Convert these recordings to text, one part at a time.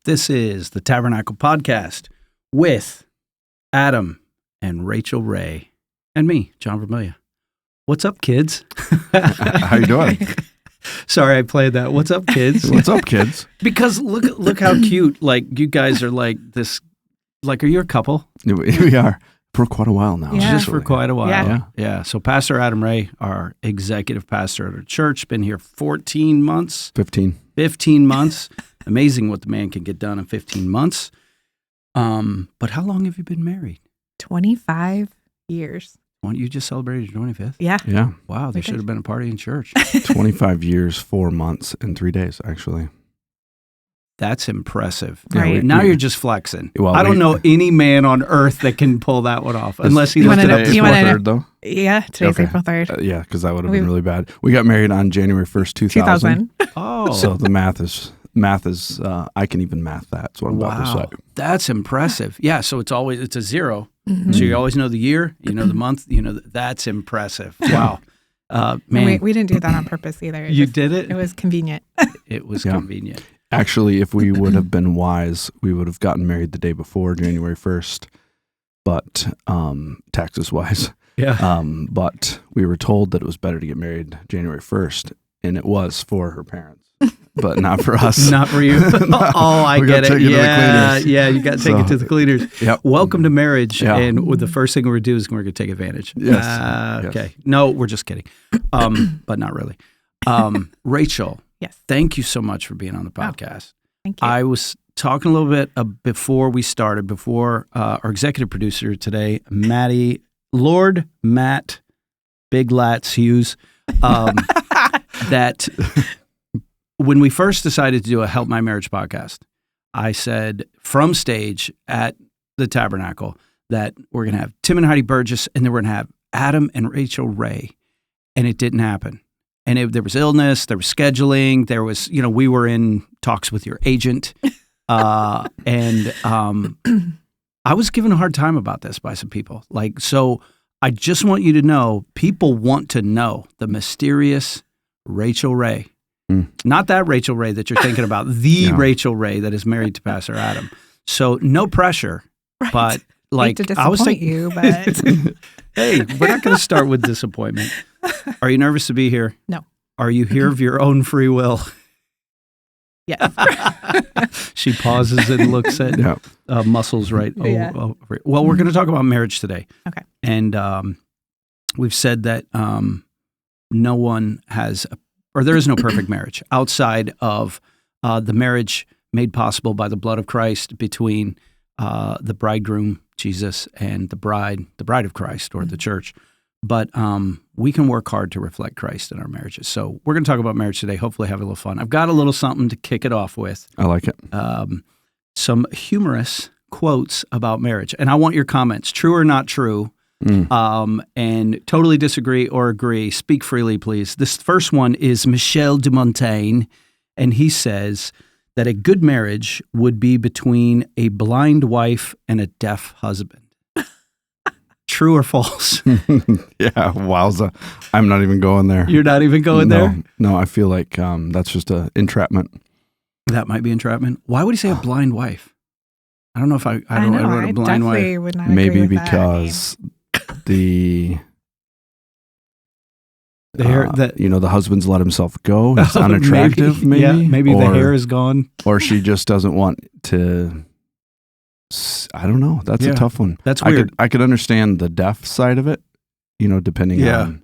This is the Tabernacle Podcast with Adam and Rachel Ray and me, John Vermillion. What's up, kids? How you doing? Sorry, I played that. What's up, kids? What's up, kids? Because look how cute. Like, you guys are like this. Like, are you a couple? We are for quite a while now. Yeah. Just for quite a while. Yeah. So Pastor Adam Ray, our executive pastor at our church, been here 14 months. 15 months. Amazing what the man can get done in 15 months. But how long have you been married? 25 years. You just celebrated your 25th? Yeah. Wow, there should have been a party in church. 25 years, 4 months, and 3 days, actually. That's impressive. Right. Now you're just flexing. Well, I don't know any man on earth that can pull that one off, unless he You does wanna it know- up you to wanna know- 3rd, though? Yeah, today's Okay. April 3rd. Yeah, because that would have been really bad. We got married on January 1st, 2000. 2000. Oh. So the math is, I can even math that. That's what I'm about to say. That's impressive. Yeah, so it's a zero. Mm-hmm. So you always know the year, you know the month, that's impressive. Wow. Man, We didn't do that on purpose either. you did it? It was convenient. It was Yeah. convenient. Actually, if we would have been wise, we would have gotten married the day before, January 1st. But taxes-wise. Yeah. But we were told that it was better to get married January 1st, and it was for her parents, but not for us. Not for you. Oh, I We get gotta it. take it to the Yeah, cleaners. yeah, you got to take it to the cleaners. Yep. Welcome to marriage. Yeah. And the first thing we're going to do is we're going to take advantage. Yes. Okay. No, we're just kidding. But not really. Rachel, Yes. thank you so much for being on the podcast. Thank you. I was talking a little bit before we started, before our executive producer today, Matt Big Lats Hughes, that when we first decided to do a Help My Marriage podcast, I said from stage at the Tabernacle that we're going to have Tim and Heidi Burgess, and then we're going to have Adam and Rachel Ray, and it didn't happen. And there was illness, there was scheduling, there was, we were in talks with your agent. And I was given a hard time about this by some people. So I just want you to know, people want to know the mysterious Rachel Ray. Not that Rachel Ray that you're thinking about, the Rachel Ray that is married to Pastor Adam. So no pressure, Right. but Hate to disappoint I was thinking, you, but hey, we're not going to start with disappointment. Are you nervous to be here? No. Are you here of your own free will? yes. She pauses and looks at muscles right. Yeah. Well, we're going to talk about marriage today. Okay. And we've said that no one has, or there is no perfect marriage outside of the marriage made possible by the blood of Christ between the bridegroom, Jesus, and the bride of Christ, or the church. But we can work hard to reflect Christ in our marriages. So we're going to talk about marriage today, hopefully have a little fun. I've got a little something to kick it off with. I like it. Some humorous quotes about marriage. And I want your comments, true or not true, and totally disagree or agree. Speak freely, please. This first one is Michel de Montaigne, and he says that a good marriage would be between a blind wife and a deaf husband. True or false? Yeah, wowza. I'm not even going there. You're not even going there? No, I feel like that's just an entrapment. That might be entrapment. Why would he say a blind wife? I don't know if I don't know what a blind definitely wife. would not Maybe agree with because the hair that the husband's let himself go. He's unattractive, maybe. Yeah, maybe the Or- hair is gone. Or she just doesn't want to. I don't know. That's Yeah, a tough one. that's weird. I could understand the deaf side of it, depending Yeah. on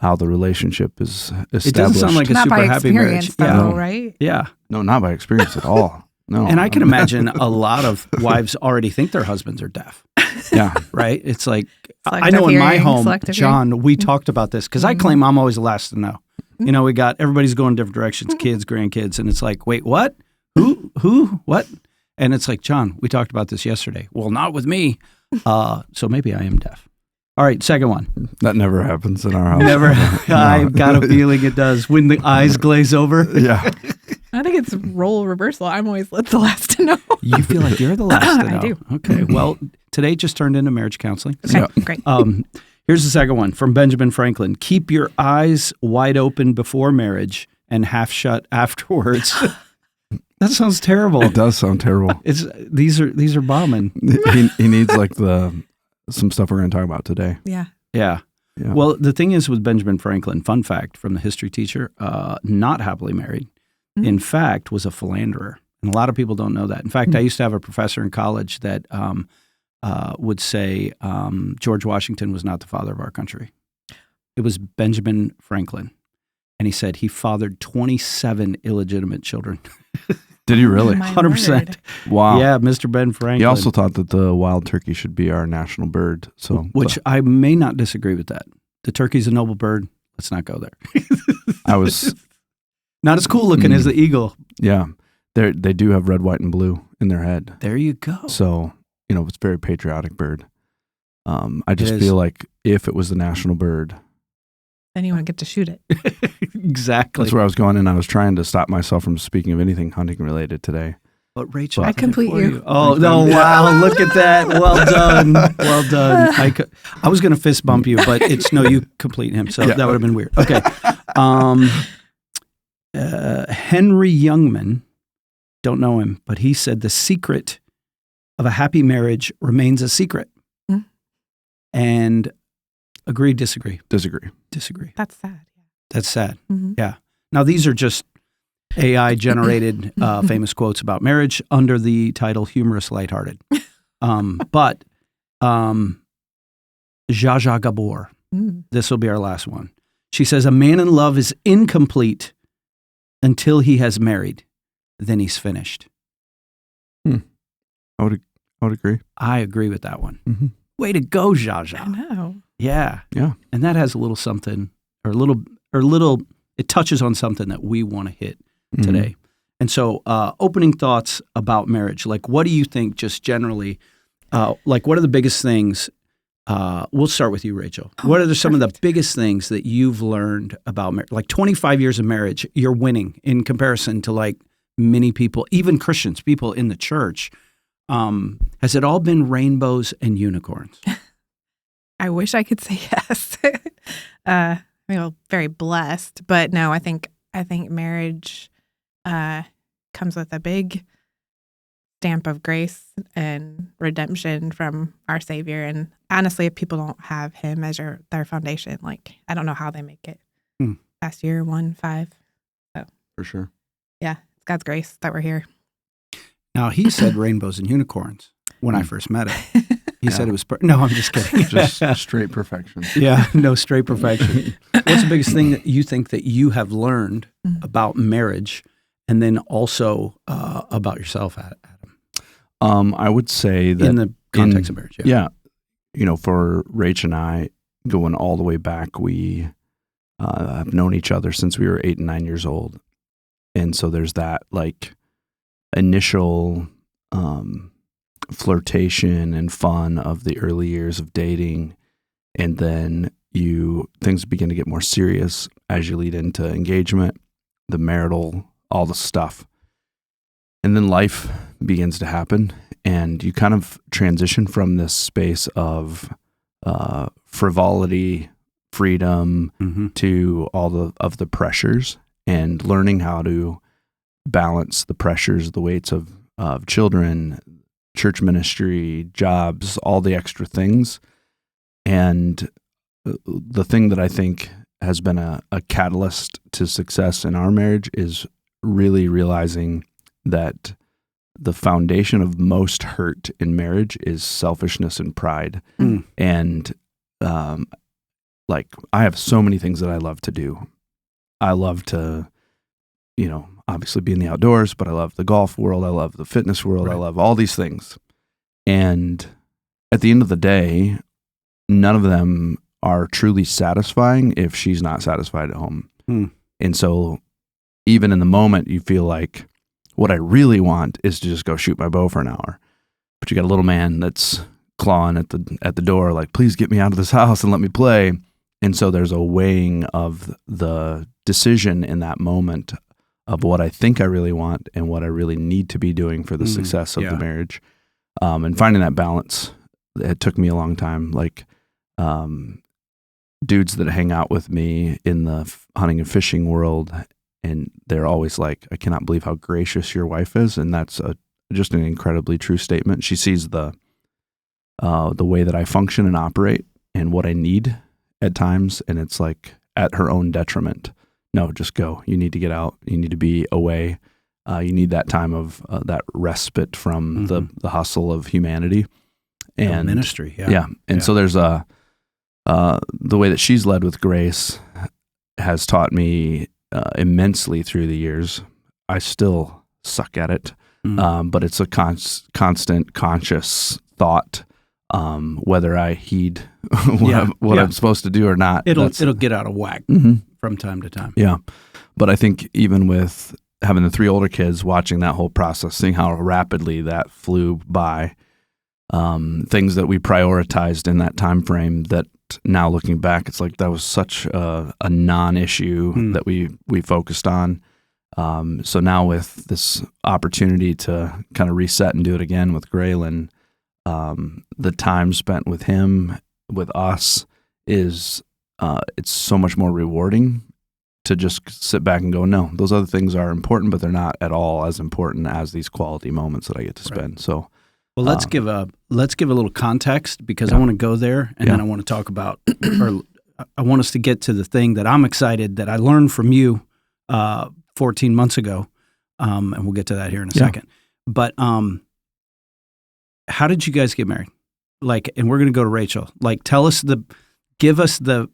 how the relationship is established. It doesn't sound like a Not super by happy marriage. experience, though, Yeah. right? Yeah. No, not by experience at all. No. And I can imagine a lot of wives already think their husbands are deaf, Yeah. right? It's like, I Selective know in my hearing, home, selective John, we talked about this because I claim I'm always the last to know. We got, everybody's going different directions, kids, grandkids. And it's like, wait, what? Who, what? And it's like, John, we talked about this yesterday. Well, not with me. So maybe I am deaf. All right, second one. That never happens in our house. Never. I've got a feeling it does when the eyes glaze over. Yeah. I think it's role reversal. I'm always the last to know. You feel like you're the last to know. I do. Okay. Well, today just turned into marriage counseling. Okay, Yeah. great. Here's the second one from Benjamin Franklin. Keep your eyes wide open before marriage and half shut afterwards. That sounds terrible. It does sound terrible. These are bombing. He needs like some stuff we're going to talk about today. Yeah. Yeah. Yeah. Well, the thing is with Benjamin Franklin, fun fact from the history teacher, not happily married. Mhm. In fact, was a philanderer. And a lot of people don't know that. In fact, I used to have a professor in college that would say George Washington was not the father of our country. It was Benjamin Franklin. And he said he fathered 27 illegitimate children. Did he really? My 100%. word. Wow. Yeah, Mr. Ben Franklin. He also thought that the wild turkey should be our national bird. So, Which I may not disagree with that. The turkey's a noble bird. Let's not go there. I was, Not as cool looking as the eagle. yeah, they do have red, white, and blue in their head. There you go. So, it's a very patriotic bird. I just is. feel like if it was the national bird, Then you want to get to shoot it. Exactly. that's where I was going, and I was trying to stop myself from speaking of anything hunting related today. But Rachel, I did it complete for you. Oh no! Wow! Look at that. Well done. Well done. I was going to fist bump you, but it's no. You complete him, so Yeah. that would have been weird. Okay. Henry Youngman, don't know him, but he said the secret of a happy marriage remains a secret. Mm. And agree, disagree, Disagree. disagree. That's sad. That's sad. Mhm. Yeah. Now these are just AI generated famous quotes about marriage under the title "Humorous, Lighthearted." But Zsa Zsa Gabor, Mm. this will be our last one. She says, "A man in love is incomplete until he has married. Then he's finished." I would agree. I agree with that one. Mm-hmm. Way to go, Zsa I Zsa. know. Yeah. Yeah. And that has a little something, or a little, it touches on something that we want to hit today. And so opening thoughts about marriage, like what do you think just generally, like what are the biggest things, we'll start with you, Rachel. What are some of the biggest things that you've learned about marriage? Like 25 years of marriage, you're winning in comparison to like many people, even Christians, people in the church. Has it all been rainbows and unicorns? I wish I could say yes. I feel very blessed, but no, I think marriage comes with a big stamp of grace and redemption from our Savior. And honestly, if people don't have Him as their foundation, like I don't know how they make it. Past year 1-5. For sure. Yeah, it's God's grace that we're here. Now, he said rainbows and unicorns when I first met him. He said it was, no, I'm just kidding. Just straight perfection. Yeah, no, straight perfection. What's the biggest thing that you think that you have learned about marriage and then also about yourself, Adam? I would say that In the context of marriage, yeah. For Rach and I, going all the way back, we have known each other since we were 8 and 9 years old. And so there's that like initial flirtation and fun of the early years of dating. And then things begin to get more serious as you lead into engagement, the marital, all the stuff. And then life begins to happen, and you kind of transition from this space of frivolity, freedom, to all of the pressures, and learning how to balance the pressures, the weights of children, church ministry, jobs, all the extra things. And the thing that I think has been a catalyst to success in our marriage is really realizing that the foundation of most hurt in marriage is selfishness and pride. And like I have so many things that I love to do. I love to, obviously be in the outdoors, but I love the golf world. I love the fitness world. Right. I love all these things. And at the end of the day, none of them are truly satisfying if she's not satisfied at home. And so even in the moment, you feel like what I really want is to just go shoot my bow for an hour. But you got a little man that's clawing at the door, like, please get me out of this house and let me play. And so there's a weighing of the decision in that moment of what I think I really want and what I really need to be doing for the success of the marriage. And finding that balance, it took me a long time. Like, dudes that hang out with me in the hunting and fishing world and they're always like, I cannot believe how gracious your wife is. And that's just an incredibly true statement. She sees the way that I function and operate and what I need at times. And it's like at her own detriment. No, just go. You need to get out. You need to be away. You need that time of that respite from the hustle of humanity and ministry. Yeah. And so there's the way that she's led with grace has taught me immensely through the years. I still suck at it, but it's a constant conscious thought, whether I heed what I'm supposed to do or not. It'll get out of whack from time to time. Yeah. But I think even with having the 3 older kids, watching that whole process, seeing how rapidly that flew by, things that we prioritized in that time frame that now looking back, it's like that was such a non-issue that we focused on. So now with this opportunity to kind of reset and do it again with Graylin, the time spent with him, with us, is it's so much more rewarding to just sit back and go, no, those other things are important, but they're not at all as important as these quality moments that I get to spend. Right. So, well, let's give a little context, because I want to go there, and then I want to talk about, or I want us to get to the thing that I'm excited that I learned from you 14 months ago, and we'll get to that here in a second. But how did you guys get married? Like, and we're going to go to Rachel. Like, give us the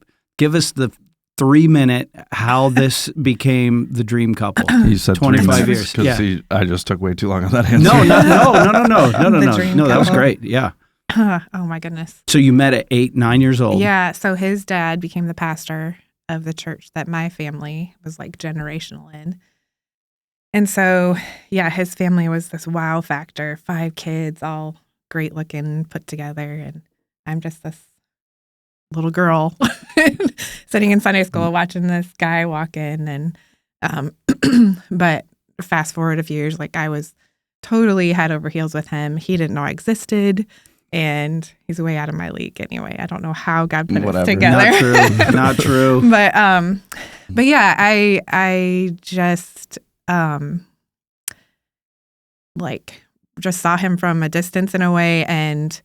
3-minute how this became the dream couple. You said 25 years. Because I just took way too long on that answer. No. That was great. Yeah. Oh my goodness. So you met at 8-9 years old. Yeah. So his dad became the pastor of the church that my family was like generational in. And so, yeah, his family was this wow factor, 5 kids, all great looking, put together. And I'm just this little girl sitting in Sunday school watching this guy walk in. And, but fast forward a few years, like I was totally head over heels with him. He didn't know I existed. And he's way out of my league anyway. I don't know how God put us together. Not true. But yeah, I just just saw him from a distance in a way, and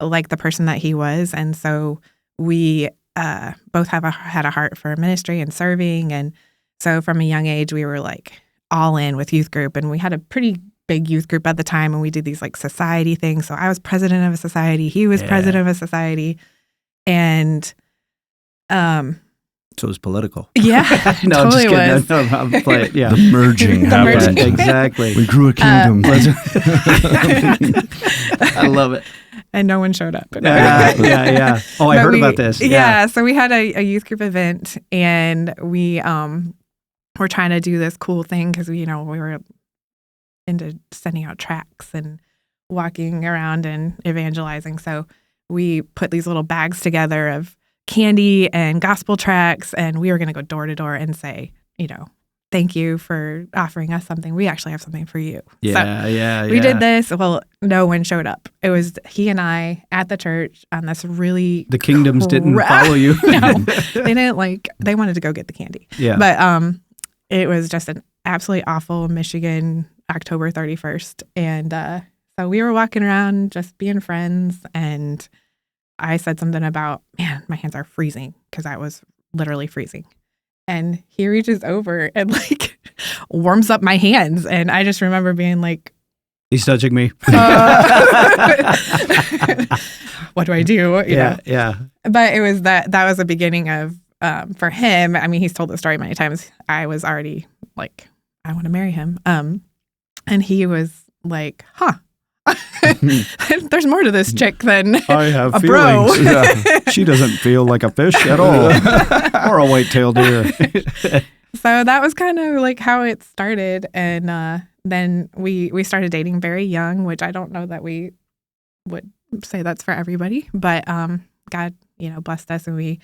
like the person that he was. And so we both had a heart for ministry and serving. And so from a young age, we were like all in with youth group, and we had a pretty big youth group at the time, and we did these like society things. So I was president of a society, he was president of a society, and so it was political. Yeah, no, totally I'm just kidding. No, I'm playing. Yeah, the merging happened. Exactly. We grew a kingdom. I love it. And no one showed up. Yeah. Oh, I heard about this. Yeah. So we had a youth group event, and we were trying to do this cool thing because we were into sending out tracts and walking around and evangelizing. So we put these little bags together of candy and gospel tracts, and we were going to go door to door and say, thank you for offering us something. We actually have something for you. We did this. Well, no one showed up. It was he and I at the church on this really The kingdoms didn't follow you. No, they didn't they wanted to go get the candy. Yeah. But it was just an absolutely awful Michigan October 31st. And so we were walking around just being friends, and I said something about, man, my hands are freezing, because I was literally freezing. And he reaches over and warms up my hands. And I just remember being like, he's touching me. What do I do? Yeah. But it was that was the beginning of, for him, I mean, he's told the story many times. I was already like, I want to marry him. And he was like, huh. There's more to this chick than I have a feelings. Bro. Yeah. She doesn't feel like a fish at all, or a white-tailed deer. So that was kind of like how it started, and then we started dating very young, which I don't know that we would say that's for everybody, but God, blessed us, and we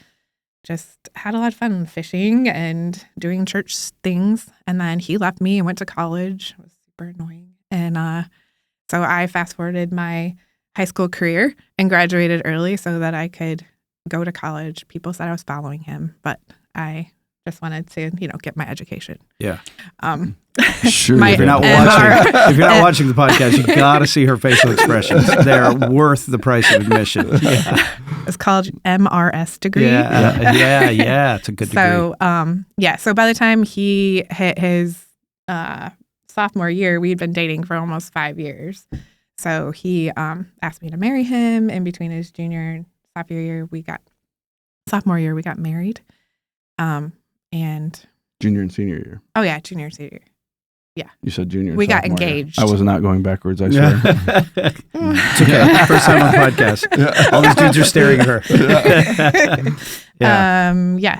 just had a lot of fun fishing and doing church things. And then he left me and went to college. It was super annoying, and so I fast forwarded my high school career and graduated early so that I could go to college. People said I was following him, but I Just wanted to, get my education. Yeah. Sure. My If you're not watching the podcast, you got to see her facial expressions. They're worth the price of admission. Yeah. It's called MRS degree. Yeah. It's a good degree. So, so by the time he hit his sophomore year, we'd been dating for almost 5 years. So he asked me to marry him in between his junior and sophomore year. We got married. And Junior and senior year. oh yeah, junior and senior year. Yeah. You said junior. We got sophomore year. engaged. I was not going backwards, I swear. It's okay. First time on the podcast. All these dudes are staring at her.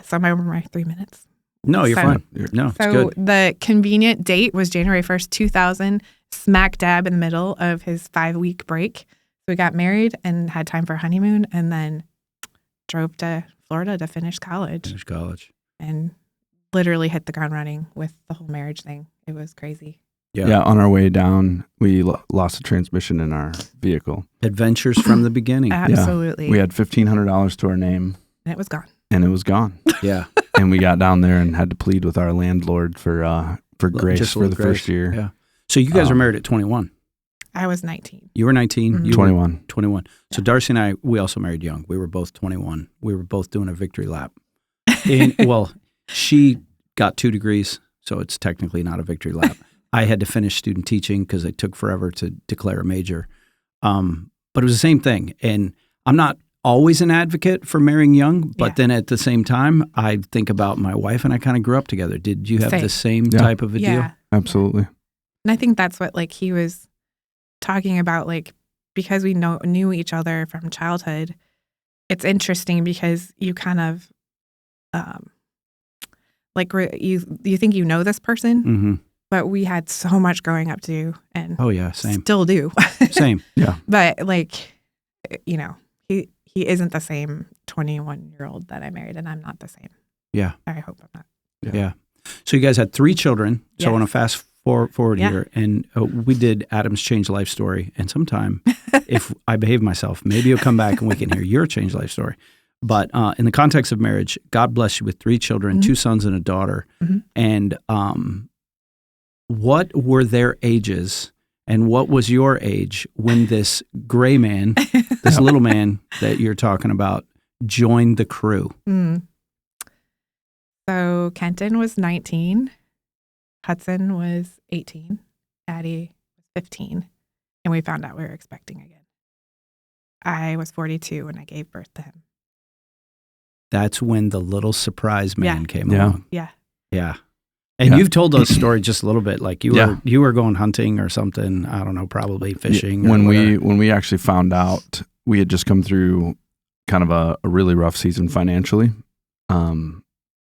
So I'm over my 3 minutes. No, you're fine. No, it's So good. the convenient date was January 1st, 2000, smack dab in the middle of his 5-week break. So we got married and had time for a honeymoon, and then drove to Florida to finish college. And literally hit the ground running with the whole marriage thing. It was crazy. Yeah. On our way down, we lost the transmission in our vehicle. Adventures from the beginning. Absolutely. We had $1,500 to our name. And it was gone. Yeah. And we got down there and had to plead with our landlord for grace Just for the grace. first year. Yeah. So you guys were married at 21. I was 19. You were 19. Mhm. You 21. were 21. So Darcy and I, we also married young. We were both 21. We were both doing a victory lap. She got 2 degrees, so it's technically not a victory lap. I had to finish student teaching because it took forever to declare a major. But it was the same thing. And I'm not always an advocate for marrying young, but then at the same time, I think about my wife and I kind of grew up together. Did you have the same type of a deal? Absolutely. And I think that's what he was talking about, because we knew each other from childhood. It's interesting because you kind of you think you know this person, Mm-hmm. but we had so much growing up to do, and Same. still do. Same. Yeah. But he isn't the same 21-year-old that I married, and I'm not the same. Yeah. I hope I'm not. Yeah. So you guys had 3 children. So I Yes. want to fast forward here. And we did Adam's Change Life story. And sometime, if I behave myself, maybe you'll come back and we can hear your Change Life story. But in the context of marriage, God bless you with 3 children, Mm-hmm. 2 sons and a daughter. Mm-hmm. And what were their ages? And what was your age when this gray man, this little man that you're talking about, joined the crew? Mm. So Kenton was 19, Hudson was 18, Addie was 15, and we found out we were expecting again. I was 42 when I gave birth to him. That's when the little surprise man came Yeah. along. Yeah. Yeah. And you've told us story just a little bit, like you were going hunting or something. I don't know, probably fishing. When or we actually found out, we had just come through kind of a really rough season financially,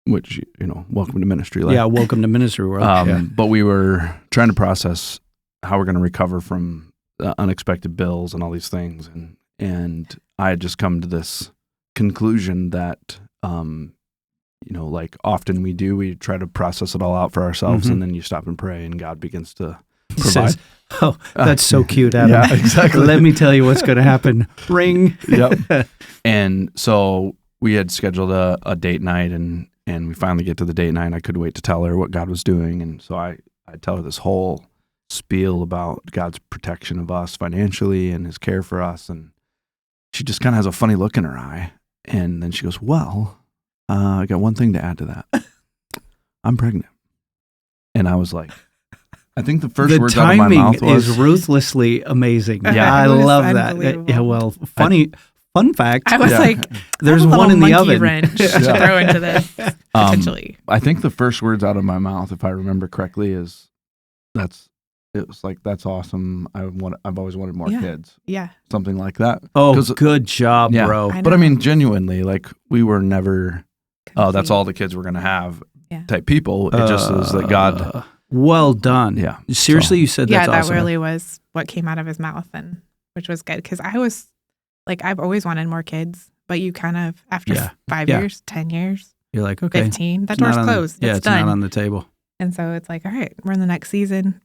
which welcome to ministry life. yeah, welcome to ministry world. But we were trying to process how we're going to recover from unexpected bills and all these things, and I had just come to this conclusion that. Like often we do, we try to process it all out for ourselves, and then you stop and pray, and God begins to provide. Says, oh, that's so cute, Adam. Yeah, exactly. Let me tell you what's going to happen. Ring. Yep. And so we had scheduled a date night, and we finally get to the date night, and I couldn't wait to tell her what God was doing. And so I tell her this whole spiel about God's protection of us financially and his care for us. And she just kind of has a funny look in her eye. And then she goes, well, I got one thing to add to that. I'm pregnant. And I was like, I think the first words out of my mouth was... is ruthlessly amazing. Yeah. I It was love that. unbelievable. Yeah, well, fun fact. I was like, there's I have a one in the little monkey oven. wrench to throw into this, potentially. I think the first words out of my mouth, if I remember correctly, is that's awesome. I've always wanted more kids. Yeah. Something like that. Oh, good job, Yeah. bro. I But I know. mean, genuinely, we were never, oh, that's all the kids we're going to have type people. It just is that God. Well done. Yeah. Seriously, you said that's that awesome. really was what came out of his mouth, and which was good because I was I've always wanted more kids, but you kind of after 5 years, 10 years, You're like, okay. 15, that it's not door's on- closed. Yeah, it's it's done. not on the table. And so it's like, all right, we're in the next season.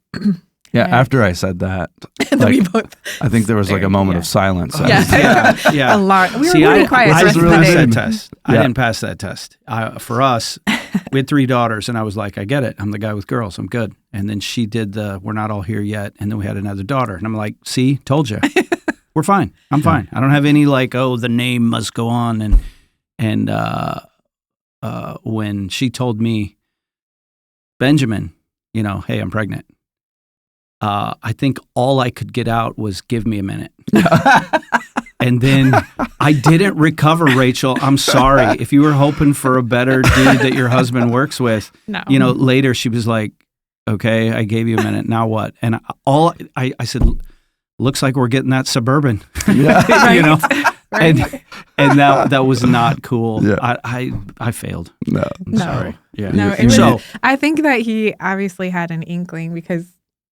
Yeah, after I said that, And like, we both. I think there was like a moment of silence. Yeah. A lot. We were See, really quiet. I the rest didn't of the pass day. that test. I Yeah. didn't pass that test. For us, we had 3 daughters, and I was like, I get it. I'm the guy with girls. I'm good. And then she did we're not all here yet. And then we had another daughter. And I'm like, see, told you. We're fine. I'm fine. I don't have any like, oh, the name must go on. And when she told me, Benjamin, hey, I'm pregnant. I think all I could get out was give me a minute. And then I didn't recover, Rachel. I'm sorry. If you were hoping for a better dude that your husband works with, No. Later she was like, okay, I gave you a minute. Now what? And I said, looks like we're getting that Suburban. Yeah. Right. And that was not cool. Yeah. I failed. No. I'm sorry. Yeah. No, You- I think that he obviously had an inkling because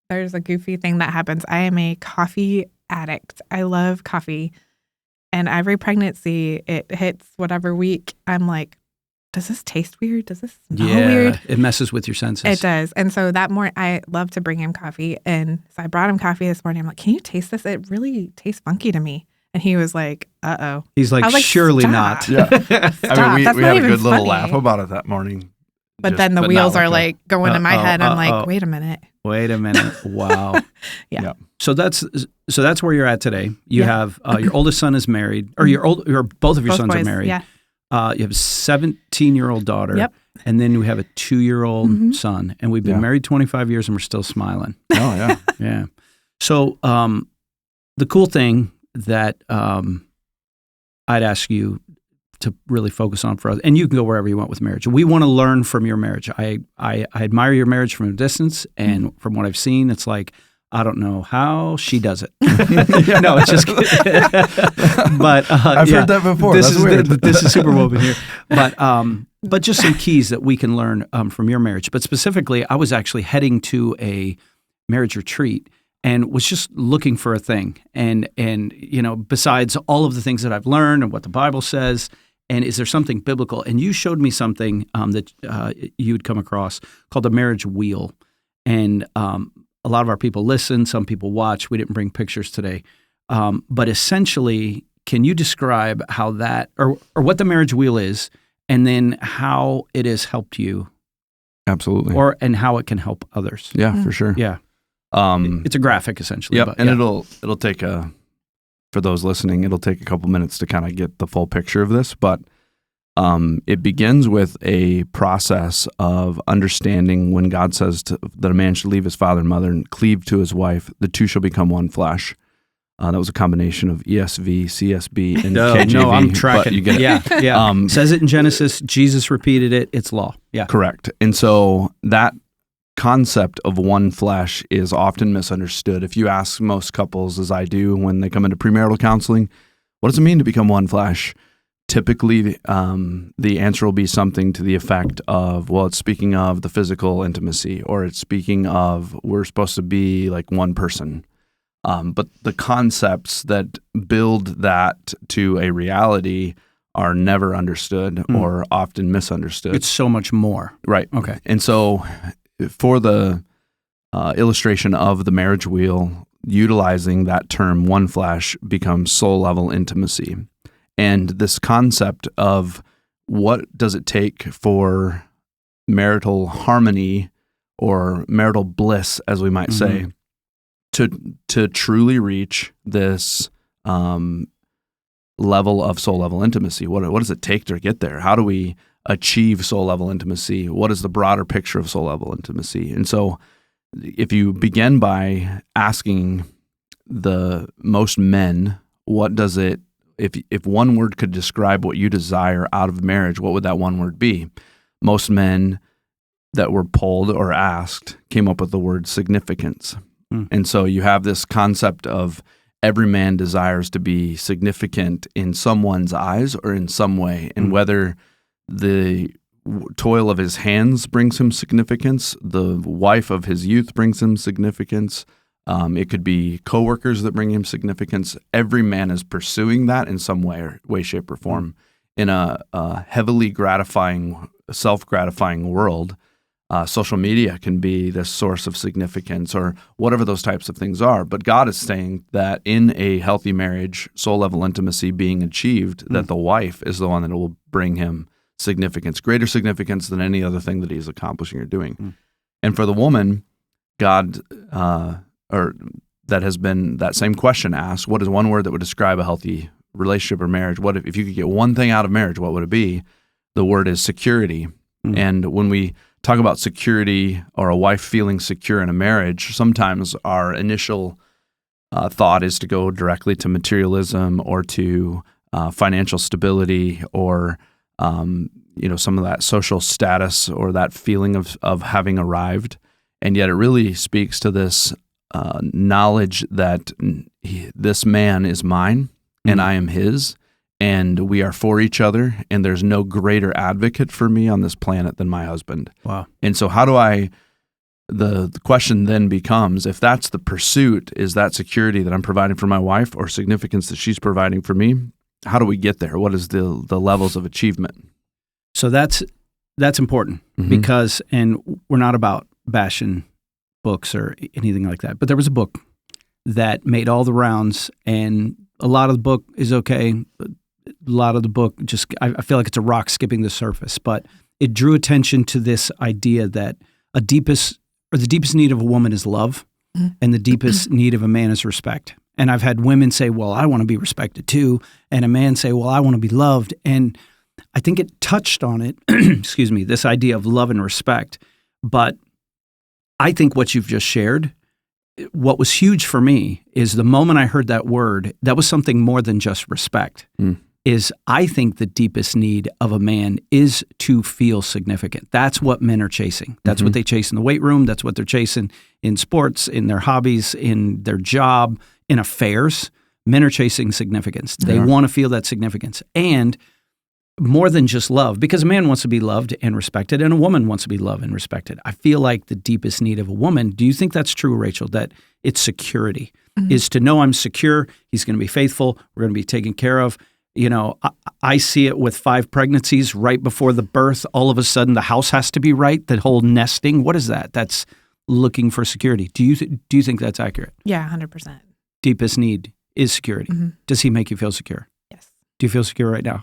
there's a goofy thing that happens. I am a coffee addict. I love coffee. And every pregnancy, it hits whatever week, I'm like, does this taste weird? Does this smell weird? It messes with your senses. It does. And so that morning, I love to bring him coffee. And so I brought him coffee this morning. I'm like, can you taste this? It really tastes funky to me. And he was like, uh-oh. He's like, I was like, surely stop. not. Yeah. Stop. I mean, That's we not had a even good little funny. laugh about it that morning. But Just- then the not wheels are a- like going in my head. I'm like, wait a minute. Wait a minute. Wow. Yeah. So that's where you're at today. You Yeah. have your oldest son is married, or both of your Both sons boys, are married. Yeah. You have a 17-year-old daughter. Yep. And then we have a 2-year-old Mhm. son, and we've been Yeah. married 25 years, and we're still smiling. Oh, yeah. Yeah. So the cool thing that I'd ask you to really focus on for us, and you can go wherever you want with marriage. We want to learn from your marriage. I admire your marriage from a distance, and from what I've seen, it's like, I don't know how she does it. No, it's just but I've heard that before. This That's is weird. this is super woven here. But just some keys that we can learn from your marriage. But specifically, I was actually heading to a marriage retreat and was just looking for a thing. And besides all of the things that I've learned and what the Bible says, and is there something biblical? And you showed me something that you had come across called the marriage wheel. And a lot of our people listen, some people watch. We didn't bring pictures today. But essentially, can you describe how that, or what the marriage wheel is, and then how it has helped you, Absolutely. and how it can help others? Yeah, for sure. Yeah. It's a graphic, essentially. Yep. But, And yeah. it'll take for those listening, it'll take a couple minutes to kind of get the full picture of this, but it begins with a process of understanding when God says that a man should leave his father and mother and cleave to his wife, the two shall become one flesh. That was a combination of ESV, CSB, and KJV. No, I'm but tracking. You get it. Yeah. Says it in Genesis. Jesus repeated it. It's law. Yeah. Correct. And so that concept of one flesh is often misunderstood. If you ask most couples, as I do when they come into premarital counseling, what does it mean to become one flesh? Typically, the answer will be something to the effect of, well, it's speaking of the physical intimacy, or it's speaking of we're supposed to be like one person. But the concepts that build that to a reality are never understood or often misunderstood. It's so much more. Right. Okay. And so for the illustration of the marriage wheel, utilizing that term one flesh becomes soul level intimacy. And this concept of what does it take for marital harmony or marital bliss, as we might say, to truly reach this level of soul level intimacy. What does it take to get there? How do we achieve soul level intimacy? What is the broader picture of soul level intimacy? And so if you begin by asking the most men, what does it, if one word could describe what you desire out of marriage, what would that one word be? Most men that were polled or asked came up with the word significance. And so you have this concept of every man desires to be significant in someone's eyes or in some way. And whether the toil of his hands brings him significance, the wife of his youth brings him significance, it could be coworkers that bring him significance. Every man is pursuing that in some way, shape, or form. In a heavily gratifying, self-gratifying world, Social media can be this source of significance, or whatever those types of things are. But God is saying that in a healthy marriage, soul level intimacy being achieved, that the wife is the one that will bring him significance, greater significance than any other thing that he's accomplishing or doing. And for the woman, God, or that has been that same question asked, what is one word that would describe a healthy relationship or marriage? What if you could get one thing out of marriage, what would it be? The word is security. And when we talk about security or a wife feeling secure in a marriage, sometimes our initial thought is to go directly to materialism or to financial stability or some of that social status or that feeling of having arrived. And yet it really speaks to this knowledge that this man is mine and I am his, and we are for each other, and there's no greater advocate for me on this planet than my husband. Wow. And so how do the question then becomes, if that's the pursuit, is that security that I'm providing for my wife or significance that she's providing for me? How do we get there? What is the levels of achievement? So that's important because, and we're not about bashing books or anything like that, but there was a book that made all the rounds, and a lot of the book is okay. A lot of the book I feel like it's a rock skipping the surface, but it drew attention to this idea that the deepest need of a woman is love, and the deepest need of a man is respect. And I've had women say, well, I want to be respected too, and a man say, well, I want to be loved. And I think it touched on it, excuse me, this idea of love and respect. But I think what you've just shared, what was huge for me is the moment I heard that word, that was something more than just respect. Is I think the deepest need of a man is to feel significant. That's what men are chasing. That's what they chase in the weight room. That's what they're chasing in sports, in their hobbies, in their job, in affairs. Men are chasing significance. They want to feel that significance. And more than just love, because a man wants to be loved and respected, and a woman wants to be loved and respected. I feel like the deepest need of a woman, do you think that's true, Rachel, that it's security, is to know I'm secure, he's going to be faithful, we're going to be taken care of. You know, I see it with 5 pregnancies right before the birth. All of a sudden, the house has to be right, the whole nesting. What is that? That's looking for security. Do you think that's accurate? Yeah, 100%. Deepest need is security. Does he make you feel secure? Yes. Do you feel secure right now?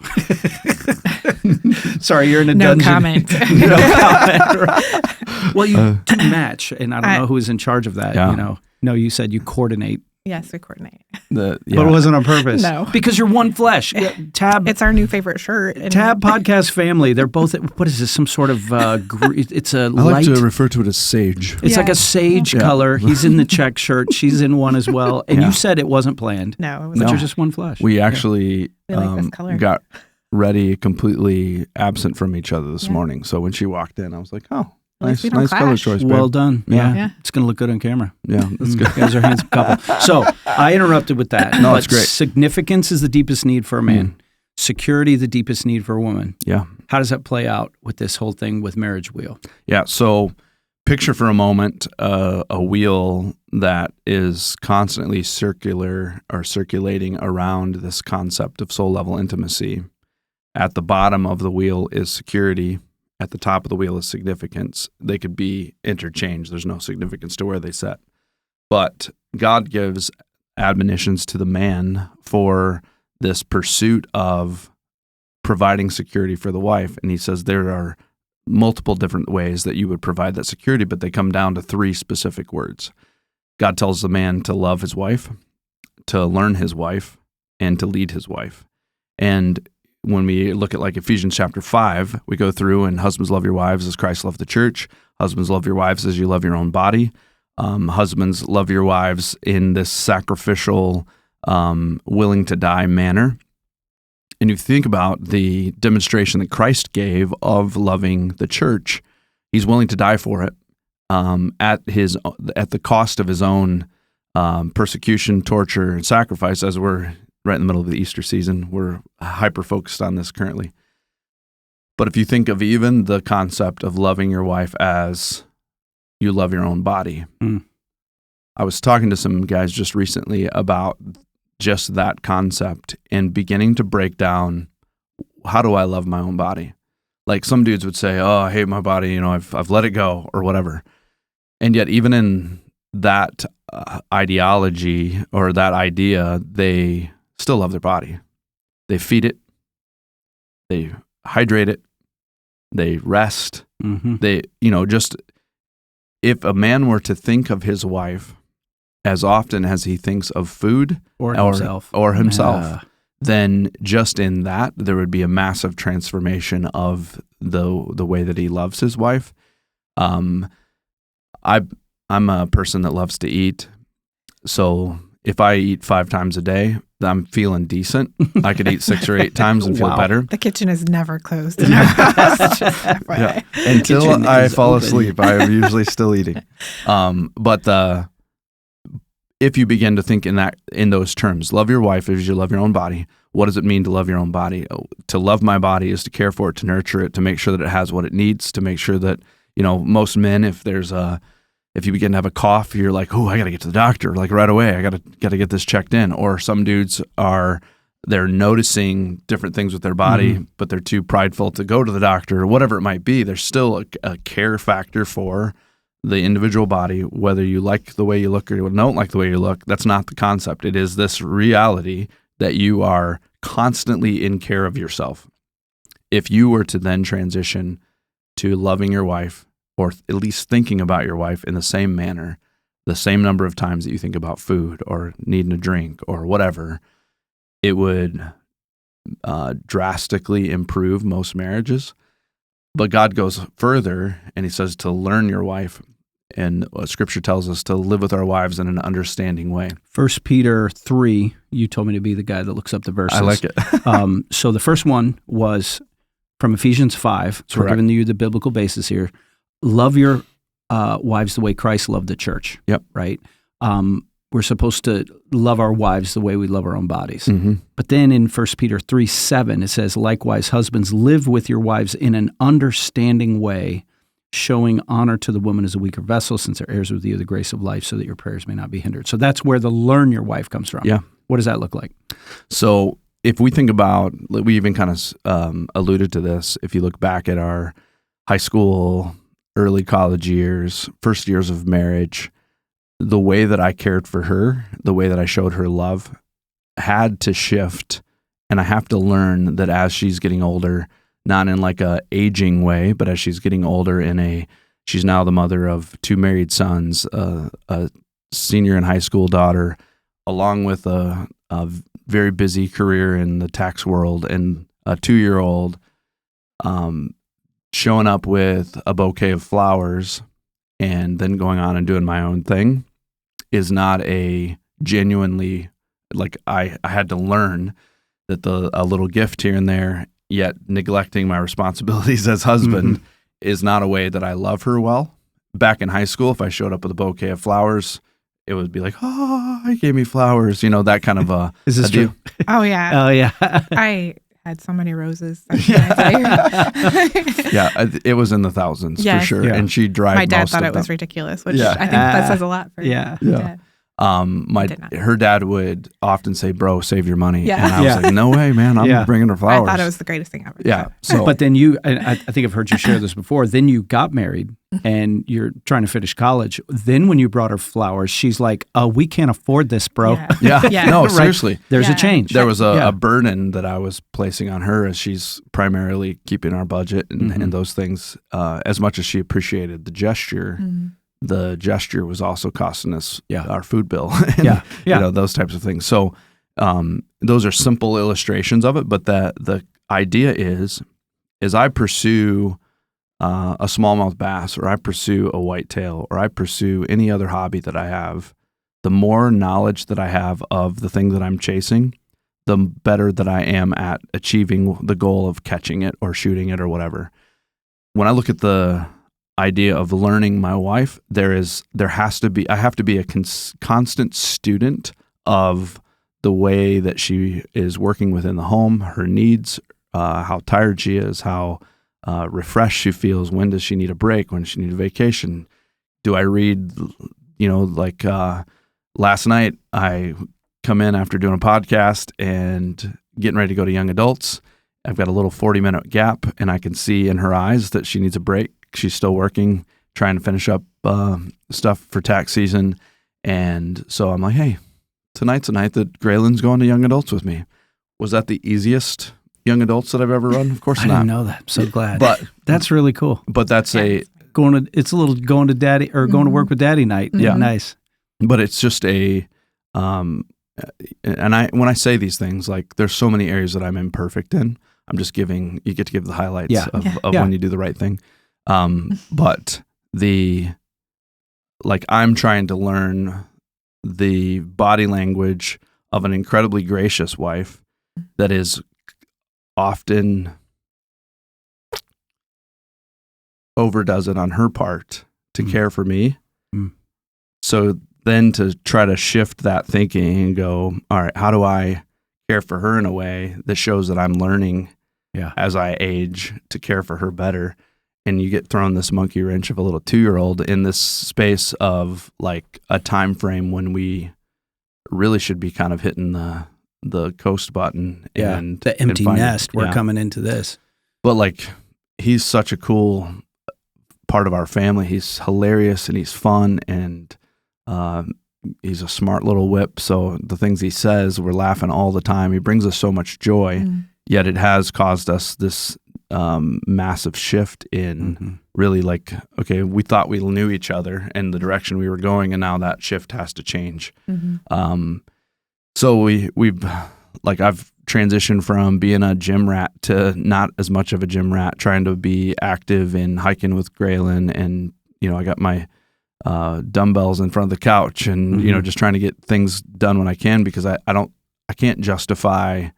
Sorry, you're in a No dungeon. comment. No comment. Right. Well, you do match, and I don't know who's in charge of that. Yeah. You know, no, you said you coordinate, Yes, we coordinate. but it wasn't on purpose. No. Because you're one flesh. Tab. It's our new favorite shirt. And Tab podcast family. They're both. What is this? Some sort of? It's a I light. like to refer to it as sage. It's like Yeah. a sage color. He's in the check shirt. She's in one as well. And you said it wasn't planned. No, it was But No. you're just one flesh. We actually We like this color. got ready completely absent from each other this morning. So when she walked in, I was like, oh, At least nice we don't color clash. choice, babe. Well done. Yeah. Yeah. It's going to look good on camera. Yeah, that's good. You guys are a handsome couple. So I interrupted with that. No, but it's great. Significance is the deepest need for a man. Security, the deepest need for a woman. Yeah. How does that play out with this whole thing with marriage wheel? Yeah. So picture for a moment a wheel that is constantly circular or circulating around this concept of soul level intimacy. At the bottom of the wheel is security. At the top of the wheel is significance. They could be interchanged. There's no significance to where they set. But God gives admonitions to the man for this pursuit of providing security for the wife. And he says there are multiple different ways that you would provide that security, but they come down to 3 specific words. God tells the man to love his wife, to learn his wife, and to lead his wife. And when we look at like Ephesians chapter 5, we go through and husbands love your wives as Christ loved the church. Husbands love your wives as you love your own body. Husbands love your wives in this sacrificial, willing to die manner. And you think about the demonstration that Christ gave of loving the church, he's willing to die for it at the cost of his own persecution, torture, and sacrifice. As we're right in the middle of the Easter season, we're hyper-focused on this currently. But if you think of even the concept of loving your wife as you love your own body, I was talking to some guys just recently about just that concept and beginning to break down, how do I love my own body? Like some dudes would say, "Oh, I hate my body. I've let it go," or whatever. And yet, even in that ideology or that idea, they still love their body. They feed it. They hydrate it. They rest. Mm-hmm. They, just if a man were to think of his wife as often as he thinks of food Or himself. Yeah. then just in that, there would be a massive transformation of the way that he loves his wife. I'm a person that loves to eat. So if I eat 5 times a day, I'm feeling decent. I could eat 6 or 8 times and feel Wow. better. The kitchen is never closed in our house. Just FYI. Until Kitchen I is fall open. asleep, I am usually still eating. But if you begin to think in those terms, love your wife as you love your own body. What does it mean to love your own body? To love my body is to care for it, to nurture it, to make sure that it has what it needs, to make sure that, most men, if you begin to have a cough, you're like, oh, I got to get to the doctor like right away. I got to get this checked in. Or some dudes they're noticing different things with their body, but they're too prideful to go to the doctor or whatever it might be. There's still a care factor for the individual body, whether you like the way you look or you don't like the way you look. That's not the concept. It is this reality that you are constantly in care of yourself. If you were to then transition to loving your wife, or at least thinking about your wife in the same manner, the same number of times that you think about food or needing a drink or whatever, it would drastically improve most marriages. But God goes further and he says to learn your wife. And Scripture tells us to live with our wives in an understanding way. 1 Peter 3, you told me to be the guy that looks up the verses. I like it. So the first one was from Ephesians 5. So we're Correct. giving you the biblical basis here. Love your wives the way Christ loved the church. Yep. Right? We're supposed to love our wives the way we love our own bodies. Mm-hmm. But then in 1 Peter 3:7, it says, likewise, husbands, live with your wives in an understanding way, showing honor to the woman as a weaker vessel, since they're heirs with you of the grace of life, so that your prayers may not be hindered. So that's where the learn your wife comes from. Yeah. What does that look like? So if we think about, we even kind of alluded to this, if you look back at our high school, early college years, first years of marriage, the way that I cared for her, the way that I showed her love had to shift. And I have to learn that as she's getting older, not in like a aging way, but as she's getting older she's now the mother of 2 married sons, a senior in high school daughter, along with a very busy career in the tax world, and a 2-year-old, showing up with a bouquet of flowers and then going on and doing my own thing is not a genuinely, like I had to learn that a little gift here and there, yet neglecting my responsibilities as husband is not a way that I love her well. Back in high school, if I showed up with a bouquet of flowers, it would be like, oh, he gave me flowers, that kind of a Is this deal. true? Oh, yeah. Oh, yeah. I had so many roses. My Yeah, it was in the thousands Yes. for sure. Yeah. And she dried dad most thought of it was them. ridiculous, which Yeah. I think that says a lot for Yeah. my Yeah. dad. Did not. Her dad would often say, "Bro, save your money," Yeah. and I was Yeah. like, "No way, man! I'm Yeah. bringing her I flowers." thought it was the greatest thing ever. Yeah. So, But then I think I've heard you share this before, then you got married and you're trying to finish college. Then when you brought her flowers, she's like, oh, we can't afford this, bro. Yeah. yeah, Yeah. no, Right. seriously, There's Yeah. a change. there was Yeah. a burden that I was placing on her as she's primarily keeping our budget and those things. As much as she appreciated the gesture, the gesture was also costing us our food bill. And, Yeah. those types of things. So those are simple illustrations of it. But the idea is I pursue a smallmouth bass, or I pursue a whitetail, or I pursue any other hobby that I have, the more knowledge that I have of the thing that I'm chasing, the better that I am at achieving the goal of catching it or shooting it or whatever. When I look at the idea of learning my wife, I have to be a constant student of the way that she is working within the home, her needs, how tired she is, how refreshed she feels. When does she need a break? When does she need a vacation? Do I read, last night I come in after doing a podcast and getting ready to go to young adults, I've got a little 40-minute gap, and I can see in her eyes that she needs a break. She's still working, trying to finish up stuff for tax season. And so I'm like, hey, tonight's a night that Graylin's going to young adults with me. Was that the easiest young adults that I've ever run? Of course I not. didn't know that. I'm so glad. But that's really cool. But that's it's a little going to daddy or going to work with daddy night. Mm-hmm. Yeah. Nice. But it's just and when I say these things, like there's so many areas that I'm imperfect in. I'm just you get to give the highlights of when you do the right thing. But I'm trying to learn the body language of an incredibly gracious wife that is often overdoes it on her part to care for me. So then to try to shift that thinking and go, all right, how do I care for her in a way that shows that I'm learning as I age to care for her better? And you get thrown this monkey wrench of a little 2-year-old in this space of like a time frame when we really should be kind of hitting the coast button and the empty nest. We're coming into this. But like, he's such a cool part of our family. He's hilarious and he's fun and he's a smart little whip. So the things he says, we're laughing all the time. He brings us so much joy, yet it has caused us this massive shift in really like, okay, we thought we knew each other and the direction we were going, and now that shift has to change. So we've like, I've transitioned from being a gym rat to not as much of a gym rat, trying to be active in hiking with Graylin. And, I got my dumbbells in front of the couch and, just trying to get things done when I can, because I can't justify,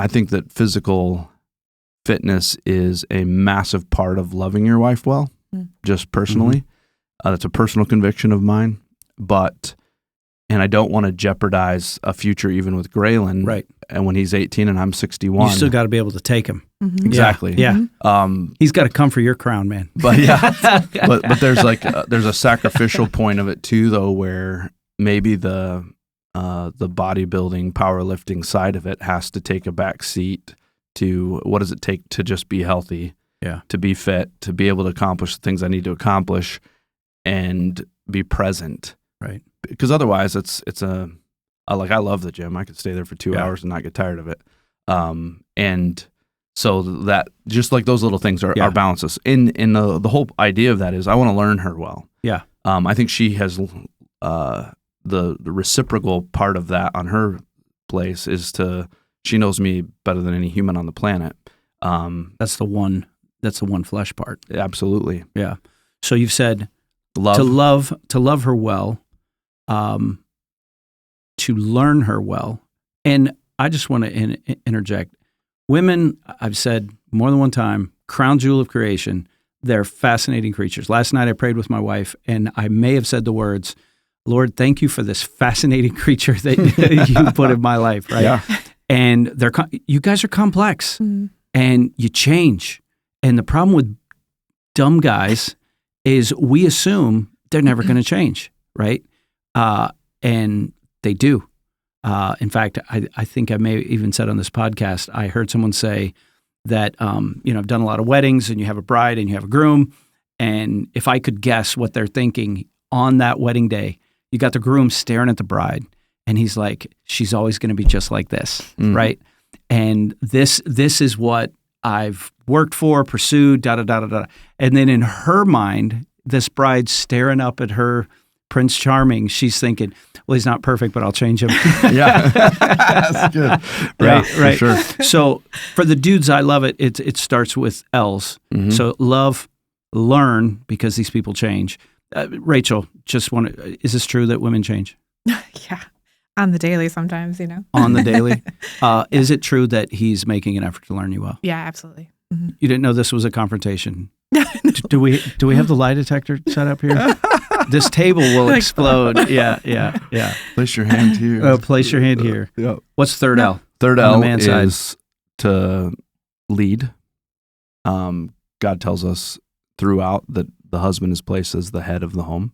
I think that physical fitness is a massive part of loving your wife well, just personally. That's a personal conviction of mine, and I don't want to jeopardize a future even with Graylin. Right. And when he's 18 and I'm 61. You still got to be able to take him. Exactly. Yeah. He's got to come for your crown, man. But but there's there's a sacrificial point of it too, though, where maybe the bodybuilding, powerlifting side of it has to take a back seat to what does it take to just be healthy, to be fit, to be able to accomplish the things I need to accomplish and be present. Right. Because otherwise I love the gym. I could stay there for 2 hours and not get tired of it. And so that just like those little things are balances. And the whole idea of that is I want to learn her well. Yeah. I think she has the reciprocal part of that on her place is she knows me better than any human on the planet. That's the one flesh part. Absolutely. Yeah. So you've said to love her well, to learn her well. And I just want to interject. Women, I've said more than one time, crown jewel of creation. They're fascinating creatures. Last night I prayed with my wife, and I may have said the words, Lord, thank you for this fascinating creature that you put in my life, right? Yeah. And you guys are complex, and you change. And the problem with dumb guys is we assume they're never going to change, right? And they do. In fact, I think I may have even said on this podcast, I heard someone say that, I've done a lot of weddings, and you have a bride and you have a groom. And if I could guess what they're thinking on that wedding day, you got the groom staring at the bride, and he's like, she's always going to be just like this, right? And this is what I've worked for, pursued, da-da-da-da-da. And then in her mind, this bride's staring up at her Prince Charming. She's thinking, well, he's not perfect, but I'll change him. Yeah, that's good. Right, yeah, right. Sure. So for the dudes, I love it. It starts with L's. So love, learn, because these people change. Rachel, is this true that women change? Yeah. On the daily sometimes, On the daily. Is it true that he's making an effort to learn you well? Yeah, absolutely. You didn't know this was a confrontation? No. Do we have the lie detector set up here? This table will explode. Yeah. Place your hand here. Place your hand here. Yeah. What's third L? Third L is to lead. God tells us throughout that the husband is placed as the head of the home.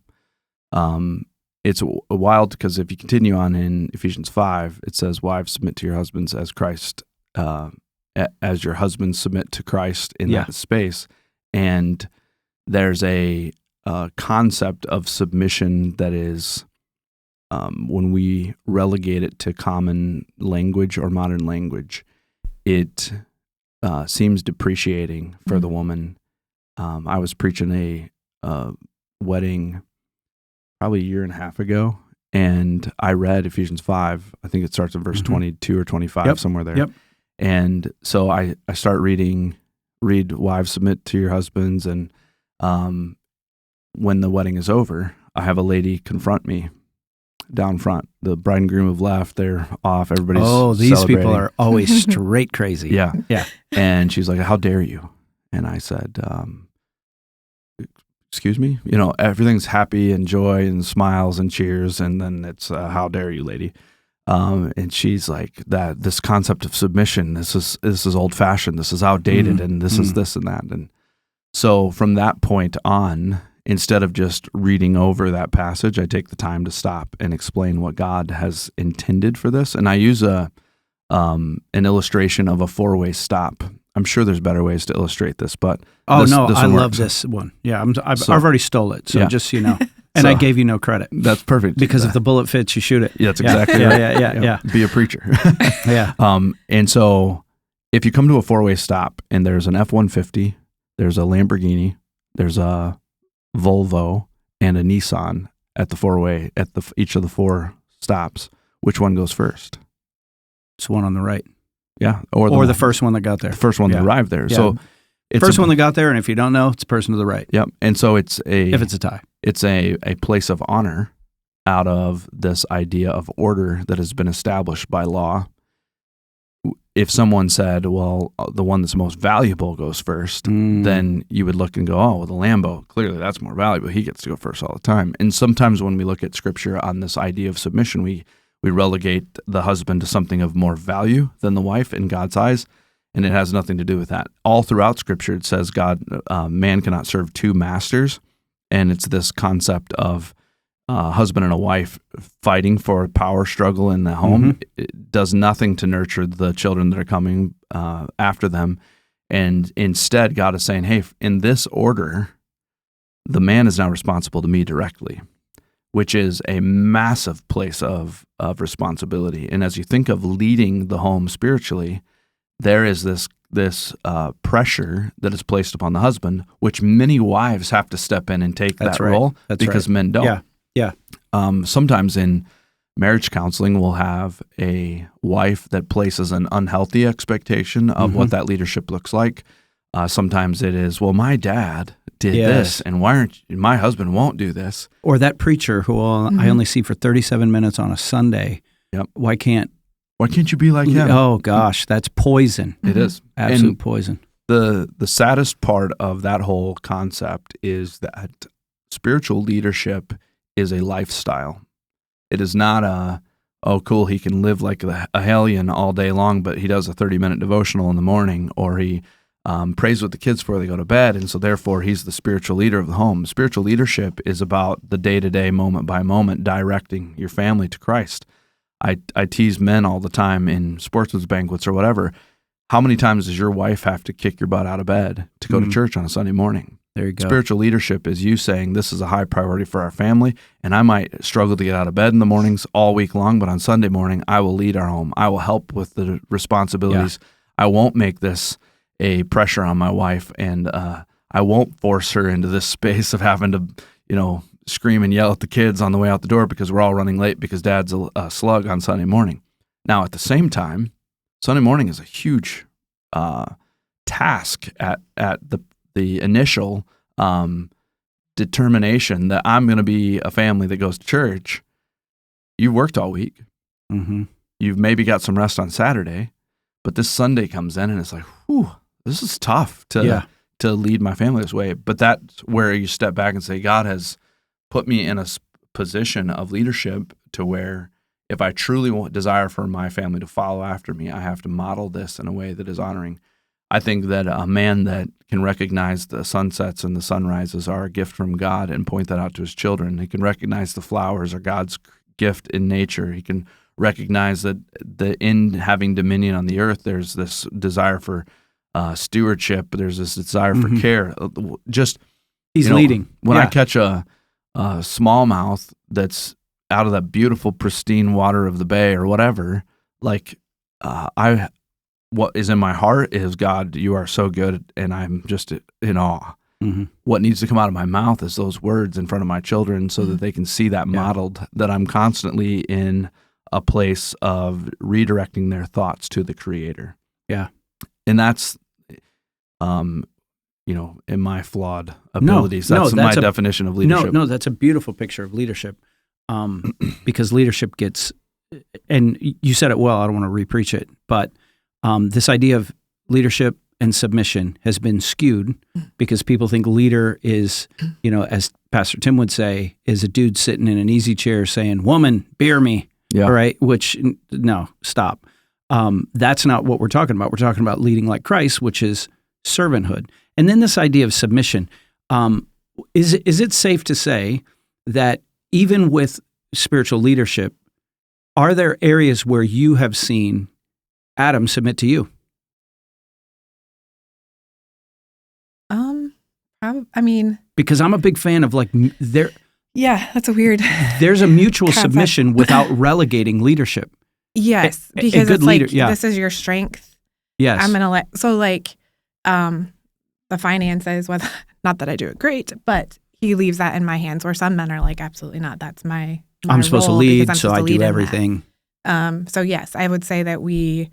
It's wild because if you continue on in Ephesians 5, it says, wives, submit to your husbands as Christ as your husband submit to Christ in that space. And there's a concept of submission that is, when we relegate it to common language or modern language, it seems depreciating for the woman. I was preaching a wedding probably a year and a half ago, and I read Ephesians 5. I think it starts at verse 22 or 25, somewhere there. Yep. And so I start read wives submit to your husbands, and when the wedding is over, I have a lady confront me down front. The bride and groom have left, they're off, everybody's these celebrating. people are always straight crazy. Yeah. Yeah. And she's like, how dare you? And I said, excuse me? Everything's happy and joy and smiles and cheers, and then it's how dare you, lady? And she's like, this concept of submission, this is old fashioned, this is outdated, and this is this and that. And so from that point on, instead of just reading over that passage, I take the time to stop and explain what God has intended for this. And I use an illustration of a four-way stop. I'm sure there's better ways to illustrate this, but I this love works. this one. Yeah, I've already stole it, so just so you know. And So, I gave you no credit. That's perfect. Because if the bullet fits, you shoot it. Yeah, that's exactly right. Yeah. Be a preacher. Yeah. And so if you come to a four-way stop and there's an F-150, there's a Lamborghini, there's a Volvo, and a Nissan at the four-way, at each of the four stops, which one goes first? It's one on the right. Yeah. Or the first one that got there. The first one that arrived there. Yeah. So it's first one that got there, and if you don't know, it's the person to the right. Yep. And so if it's a tie. It's a place of honor out of this idea of order that has been established by law. If someone said, well, the one that's most valuable goes first, then you would look and go, oh, well, the Lambo, clearly that's more valuable. He gets to go first all the time. And sometimes when we look at Scripture on this idea of submission, we relegate the husband to something of more value than the wife in God's eyes, and it has nothing to do with that. All throughout Scripture, it says man cannot serve two masters. And it's this concept of husband and a wife fighting for a power struggle in the home. It does nothing to nurture the children that are coming after them. And instead, God is saying, hey, in this order, the man is now responsible to me directly, which is a massive place of responsibility. And as you think of leading the home spiritually, there is this pressure that is placed upon the husband, which many wives have to step in and take that role because men don't. Yeah. Sometimes in marriage counseling, we'll have a wife that places an unhealthy expectation of what that leadership looks like. Sometimes it is, well, my dad did this, and my husband won't do this. Or that preacher who I only see for 37 minutes on a Sunday. Yep. Why can't you be like him? Oh gosh, that's poison. It is. Absolute poison. The saddest part of that whole concept is that spiritual leadership is a lifestyle. It is not oh cool, he can live like a hellion all day long, but he does a 30-minute devotional in the morning, or he prays with the kids before they go to bed, and so therefore he's the spiritual leader of the home. Spiritual leadership is about the day-to-day, moment-by-moment, directing your family to Christ. I tease men all the time in sportsmen's banquets or whatever. How many times does your wife have to kick your butt out of bed to go to church on a Sunday morning? There you go. Spiritual leadership is you saying, this is a high priority for our family, and I might struggle to get out of bed in the mornings all week long, but on Sunday morning, I will lead our home. I will help with the responsibilities. Yeah. I won't make this a pressure on my wife, and I won't force her into this space of having to, scream and yell at the kids on the way out the door because we're all running late because dad's a slug on Sunday morning. Now, at the same time, Sunday morning is a huge task at the initial determination that I'm going to be a family that goes to church. You've worked all week. You've maybe got some rest on Saturday, but this Sunday comes in and it's like, whew, this is tough to lead my family this way. But that's where you step back and say, God has put me in a position of leadership to where if I truly desire for my family to follow after me, I have to model this in a way that is honoring. I think that a man that can recognize the sunsets and the sunrises are a gift from God and point that out to his children. He can recognize the flowers are God's gift in nature. He can recognize that in having dominion on the earth, there's this desire for stewardship. There's this desire for care. Just He's leading. When I catch a smallmouth that's out of that beautiful, pristine water of the bay or whatever, like what is in my heart is, God, you are so good, and I'm just in awe. What needs to come out of my mouth is those words in front of my children so that they can see that modeled, that I'm constantly in a place of redirecting their thoughts to the Creator. Yeah. And that's, in my flawed abilities. That's my definition of leadership. No, that's a beautiful picture of leadership, because leadership gets, and you said it well, I don't want to re-preach it, but this idea of leadership and submission has been skewed because people think leader is, as Pastor Tim would say, is a dude sitting in an easy chair saying, "Woman, bear me." Yeah. All right. Which, no, stop. That's not what we're talking about. We're talking about leading like Christ, which is servanthood. And then this idea of submission. Is it safe to say that even with spiritual leadership, are there areas where you have seen Adam submit to you? Because I'm a big fan of there. Yeah, that's a weird. There's a mutual submission without relegating leadership. Yes, because it's leader, this is your strength. Yes, I'm gonna the finances. Not that I do it great, but he leaves that in my hands. Where some men are like, absolutely not. That's my I'm supposed to lead, so I do everything. So yes, I would say that we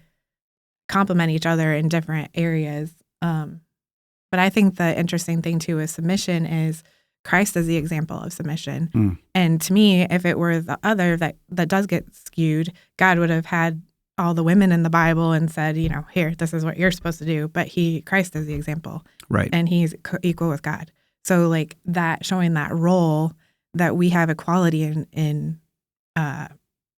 complement each other in different areas. But I think the interesting thing too is submission is Christ is the example of submission. And to me, if it were the other that does get skewed, God would have had all the women in the Bible and said, here, this is what you're supposed to do. But Christ is the example. Right. And he's equal with God. So that, showing that role that we have equality in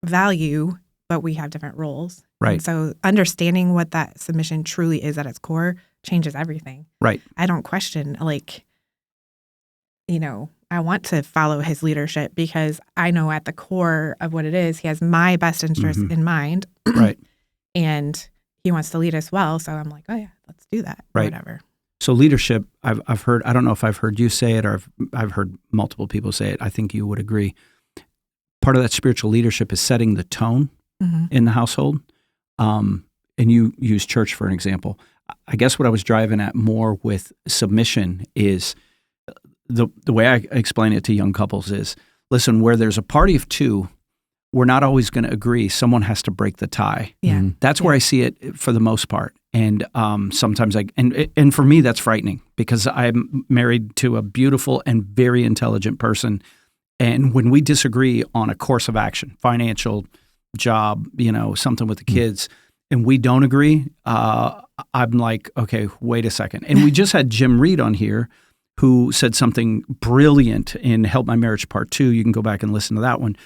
value, but we have different roles. Right. And so understanding what that submission truly is at its core changes everything. Right. I don't question, I want to follow his leadership because I know at the core of what it is, he has my best interest in mind. Right. And he wants to lead us well. So I'm like, oh yeah, let's do that. Right. Or whatever. So leadership, I've heard, I don't know if I've heard you say it or I've heard multiple people say it. I think you would agree. Part of that spiritual leadership is setting the tone in the household. And you use church for an example. I guess what I was driving at more with submission is the way I explain it to young couples is, listen, where there's a party of two, we're not always going to agree. Someone has to break the tie. Yeah. That's where I see it for the most part. And sometimes and for me, that's frightening because I'm married to a beautiful and very intelligent person. And when we disagree on a course of action, financial, job, something with the kids, and we don't agree, I'm like, okay, wait a second. And we just had Jim Reed on here who said something brilliant in Help My Marriage Part 2. You can go back and listen to that one.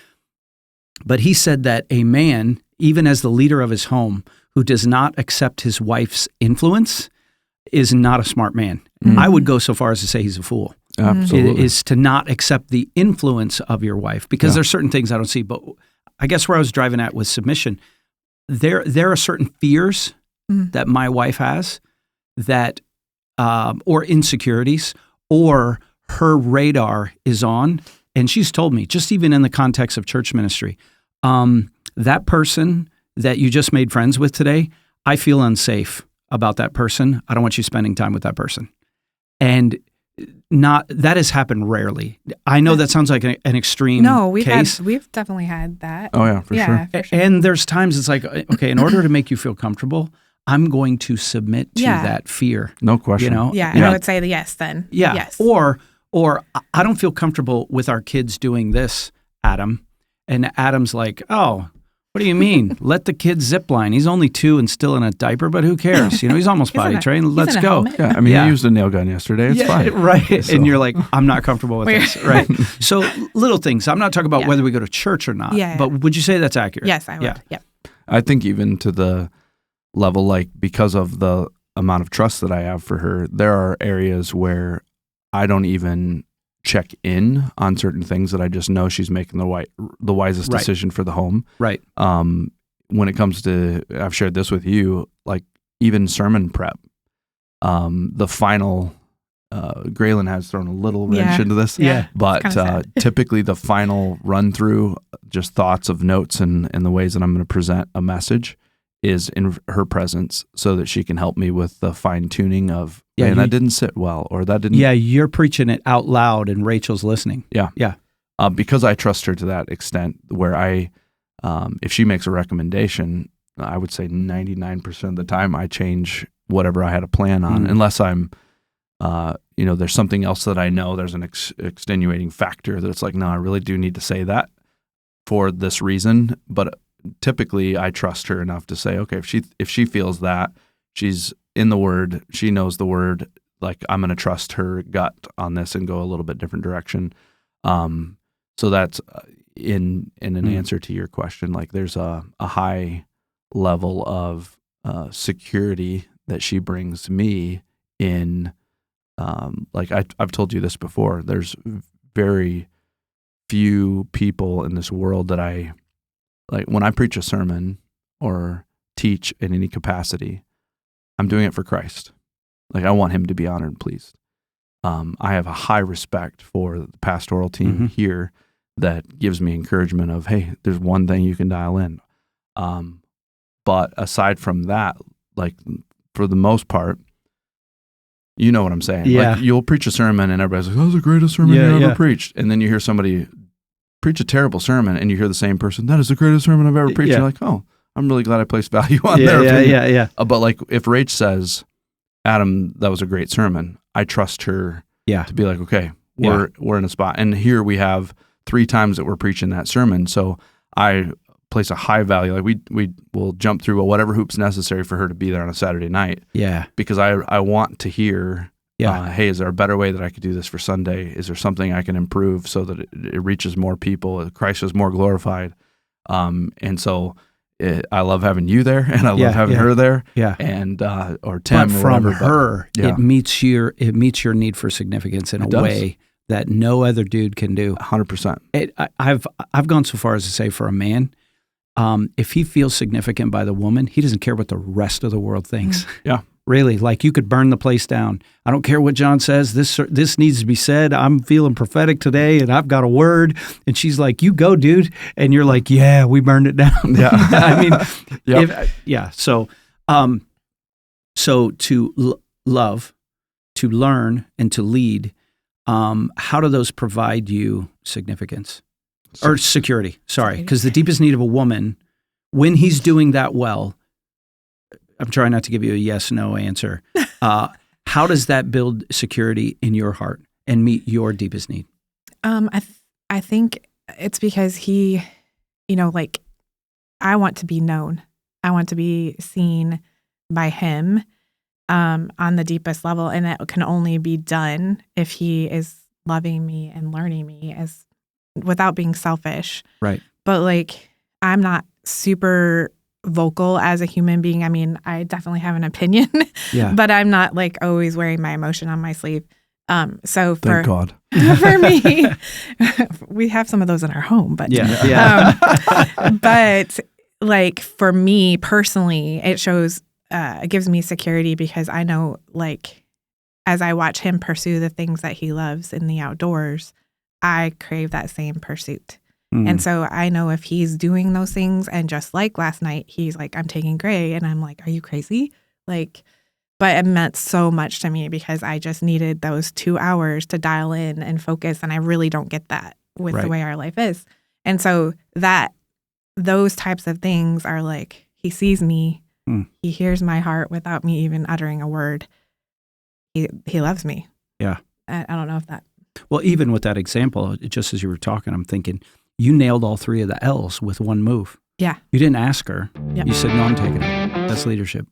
But he said that a man, even as the leader of his home, who does not accept his wife's influence is not a smart man. I would go so far as to say he's a fool. Absolutely. It is to not accept the influence of your wife because there's certain things I don't see. But I guess where I was driving at with submission, there are certain fears that my wife has that, or insecurities, or her radar is on. And she's told me, just even in the context of church ministry, that person that you just made friends with today, I feel unsafe about that person. I don't want you spending time with that person. And that has happened rarely. I know that sounds like an extreme case. We've definitely had that. Oh yeah, for sure. And there's times it's like, okay, in order to make you feel comfortable, I'm going to submit to that fear. No question. And I would say yes then. Yeah. Yes. Or I don't feel comfortable with our kids doing this, Adam. And Adam's like, oh, what do you mean? Let the kid zip line. He's only 2 and still in a diper, but who cares? He's almost potty trained. Let's go. Yeah, I mean, I used a nail gun yesterday. It's fine. Right. So. And you're like, I'm not comfortable with this. Right. So little things. I'm not talking about whether we go to church or not. But would you say that's accurate? Yes, I would. Yeah. I think even to the level, because of the amount of trust that I have for her, there are areas where I don't even check in on certain things that I just know she's making the wisest Right. decision for the home. Right. When it comes to, I've shared this with you, like even sermon prep, the final, Graylin has thrown a little wrench into this, Yeah. but It's kinda sad. typically the final run through, just thoughts of notes and the ways that I'm going to present a message is in her presence, so that she can help me with the fine tuning of, Yeah, that didn't sit well, or that didn't. Yeah, you're preaching it out loud and Rachel's listening. Yeah. Yeah. Because I trust her to that extent where if she makes a recommendation, I would say 99% of the time I change whatever I had a plan on, unless I'm, there's something else that I know there's an extenuating factor that it's like, no, I really do need to say that for this reason. But typically I trust her enough to say, okay, if she feels that, she's in the Word, she knows the Word, like I'm going to trust her gut on this and go a little bit different direction. So that's in an answer to your question, like there's a high level of security that she brings me in. Like I've told you this before, there's very few people in this world that I, like when I preach a sermon or teach in any capacity, I'm doing it for Christ. Like I want him to be honored and pleased. I have a high respect for the pastoral team here that gives me encouragement of, hey, there's one thing you can dial in. But aside from that, like for the most part, you know what I'm saying? Yeah. Like you'll preach a sermon and everybody's like, that was the greatest sermon you ever preached. And then you hear somebody preach a terrible sermon and you hear the same person, that is the greatest sermon I've ever preached. Yeah. You're like, oh, I'm really glad I placed value on their opinion. Yeah. But like if Rach says, Adam, that was a great sermon, I trust her to be like, okay, we're in a spot. And here we have 3 times that we're preaching that sermon. So I place a high value. Like we will jump through whatever hoops necessary for her to be there on a Saturday night. Yeah. Because I want to hear, Yeah. hey, is there a better way that I could do this for Sunday? Is there something I can improve so that it reaches more people? Christ is more glorified. And so I love having you there, and I love having her there, and or Tim, but or from whatever. her, it meets your need for significance in a way that no other dude can do. 100%. I've gone so far as to say, for a man, if he feels significant by the woman, he doesn't care what the rest of the world thinks. Yeah. Really, like you could burn the place down. I don't care what John says. This needs to be said. I'm feeling prophetic today, and I've got a word. And she's like, "You go, dude." And you're like, "Yeah, we burned it down." Yeah. I mean, So to love, to learn, and to lead, how do those provide you significance or security? Sorry, because the deepest need of a woman, when he's doing that well. I'm trying not to give you a yes/no answer. How does that build security in your heart and meet your deepest need? I think it's because he, like, I want to be known. I want to be seen by him on the deepest level, and it can only be done if he is loving me and learning me without being selfish. Right. But like, I'm not super vocal as a human being. I mean, I definitely have an opinion, but I'm not like always wearing my emotion on my sleeve. So Thank God. for me, we have some of those in our home, but but like for me personally, it shows, it gives me security because I know, like, as I watch him pursue the things that he loves in the outdoors, I crave that same pursuit. And so I know if he's doing those things, and just like last night, he's like, I'm taking Gray, and I'm like, are you crazy? Like, but it meant so much to me because I just needed those 2 hours to dial in and focus, and I really don't get that with the way our life is. And so those types of things are like, he sees me, he hears my heart without me even uttering a word. He loves me. Yeah. I don't know if that. Well, even with that example, just as you were talking, I'm thinking, you nailed all 3 of the L's with one move. Yeah. You didn't ask her. Yep. You said, no, I'm taking it. That's leadership.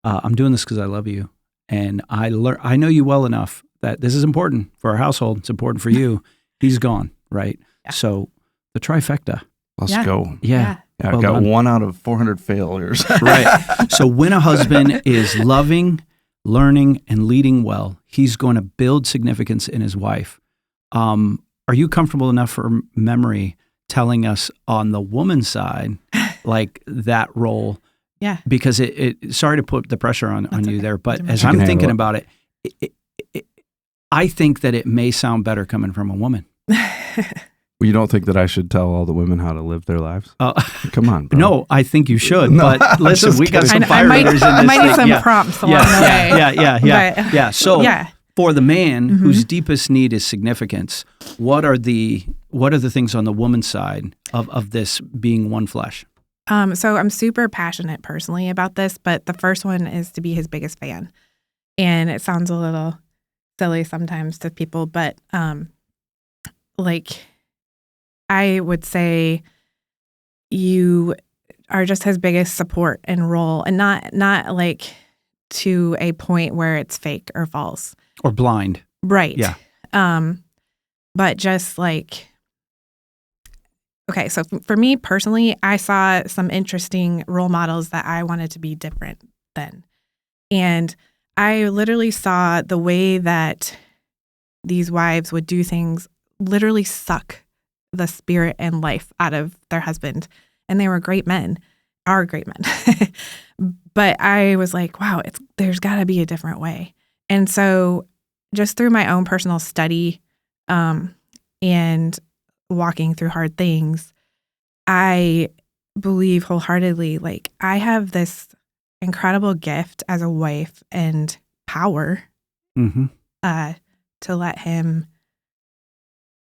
I'm doing this because I love you. And I know you well enough that this is important for our household. It's important for you. He's gone, right? Yeah. So the trifecta. Let's go. Yeah. I've got done. 1 out of 400 failures. Right. So when a husband is loving, learning, and leading well, he's going to build significance in his wife. Are you comfortable enough for memory telling us on the woman's side, like that role? Yeah. Because it sorry to put the pressure on you okay. there, but Doesn't as matter. I'm thinking about it, I think that it may sound better coming from a woman. You don't think that I should tell all the women how to live their lives? Come on, bro. No, I think you should. No, but listen, we got some fire leaders in this I might need thing. some prompts along the way. Yeah. So Yeah. for the man whose deepest need is significance, what are the things on the woman's side of this being one flesh? So I'm super passionate personally about this, but the first one is to be his biggest fan. And it sounds a little silly sometimes to people, but like I would say you are just his biggest support and role, and not like to a point where it's fake or false. Or blind. Right. Yeah. But just like, okay, so for me personally, I saw some interesting role models that I wanted to be different than. And I literally saw the way that these wives would do things literally suck the spirit and life out of their husband. And they were great men, are great men. But I was like, wow, there's got to be a different way. And so just through my own personal study and walking through hard things, I believe wholeheartedly, like I have this incredible gift as a wife and power to let him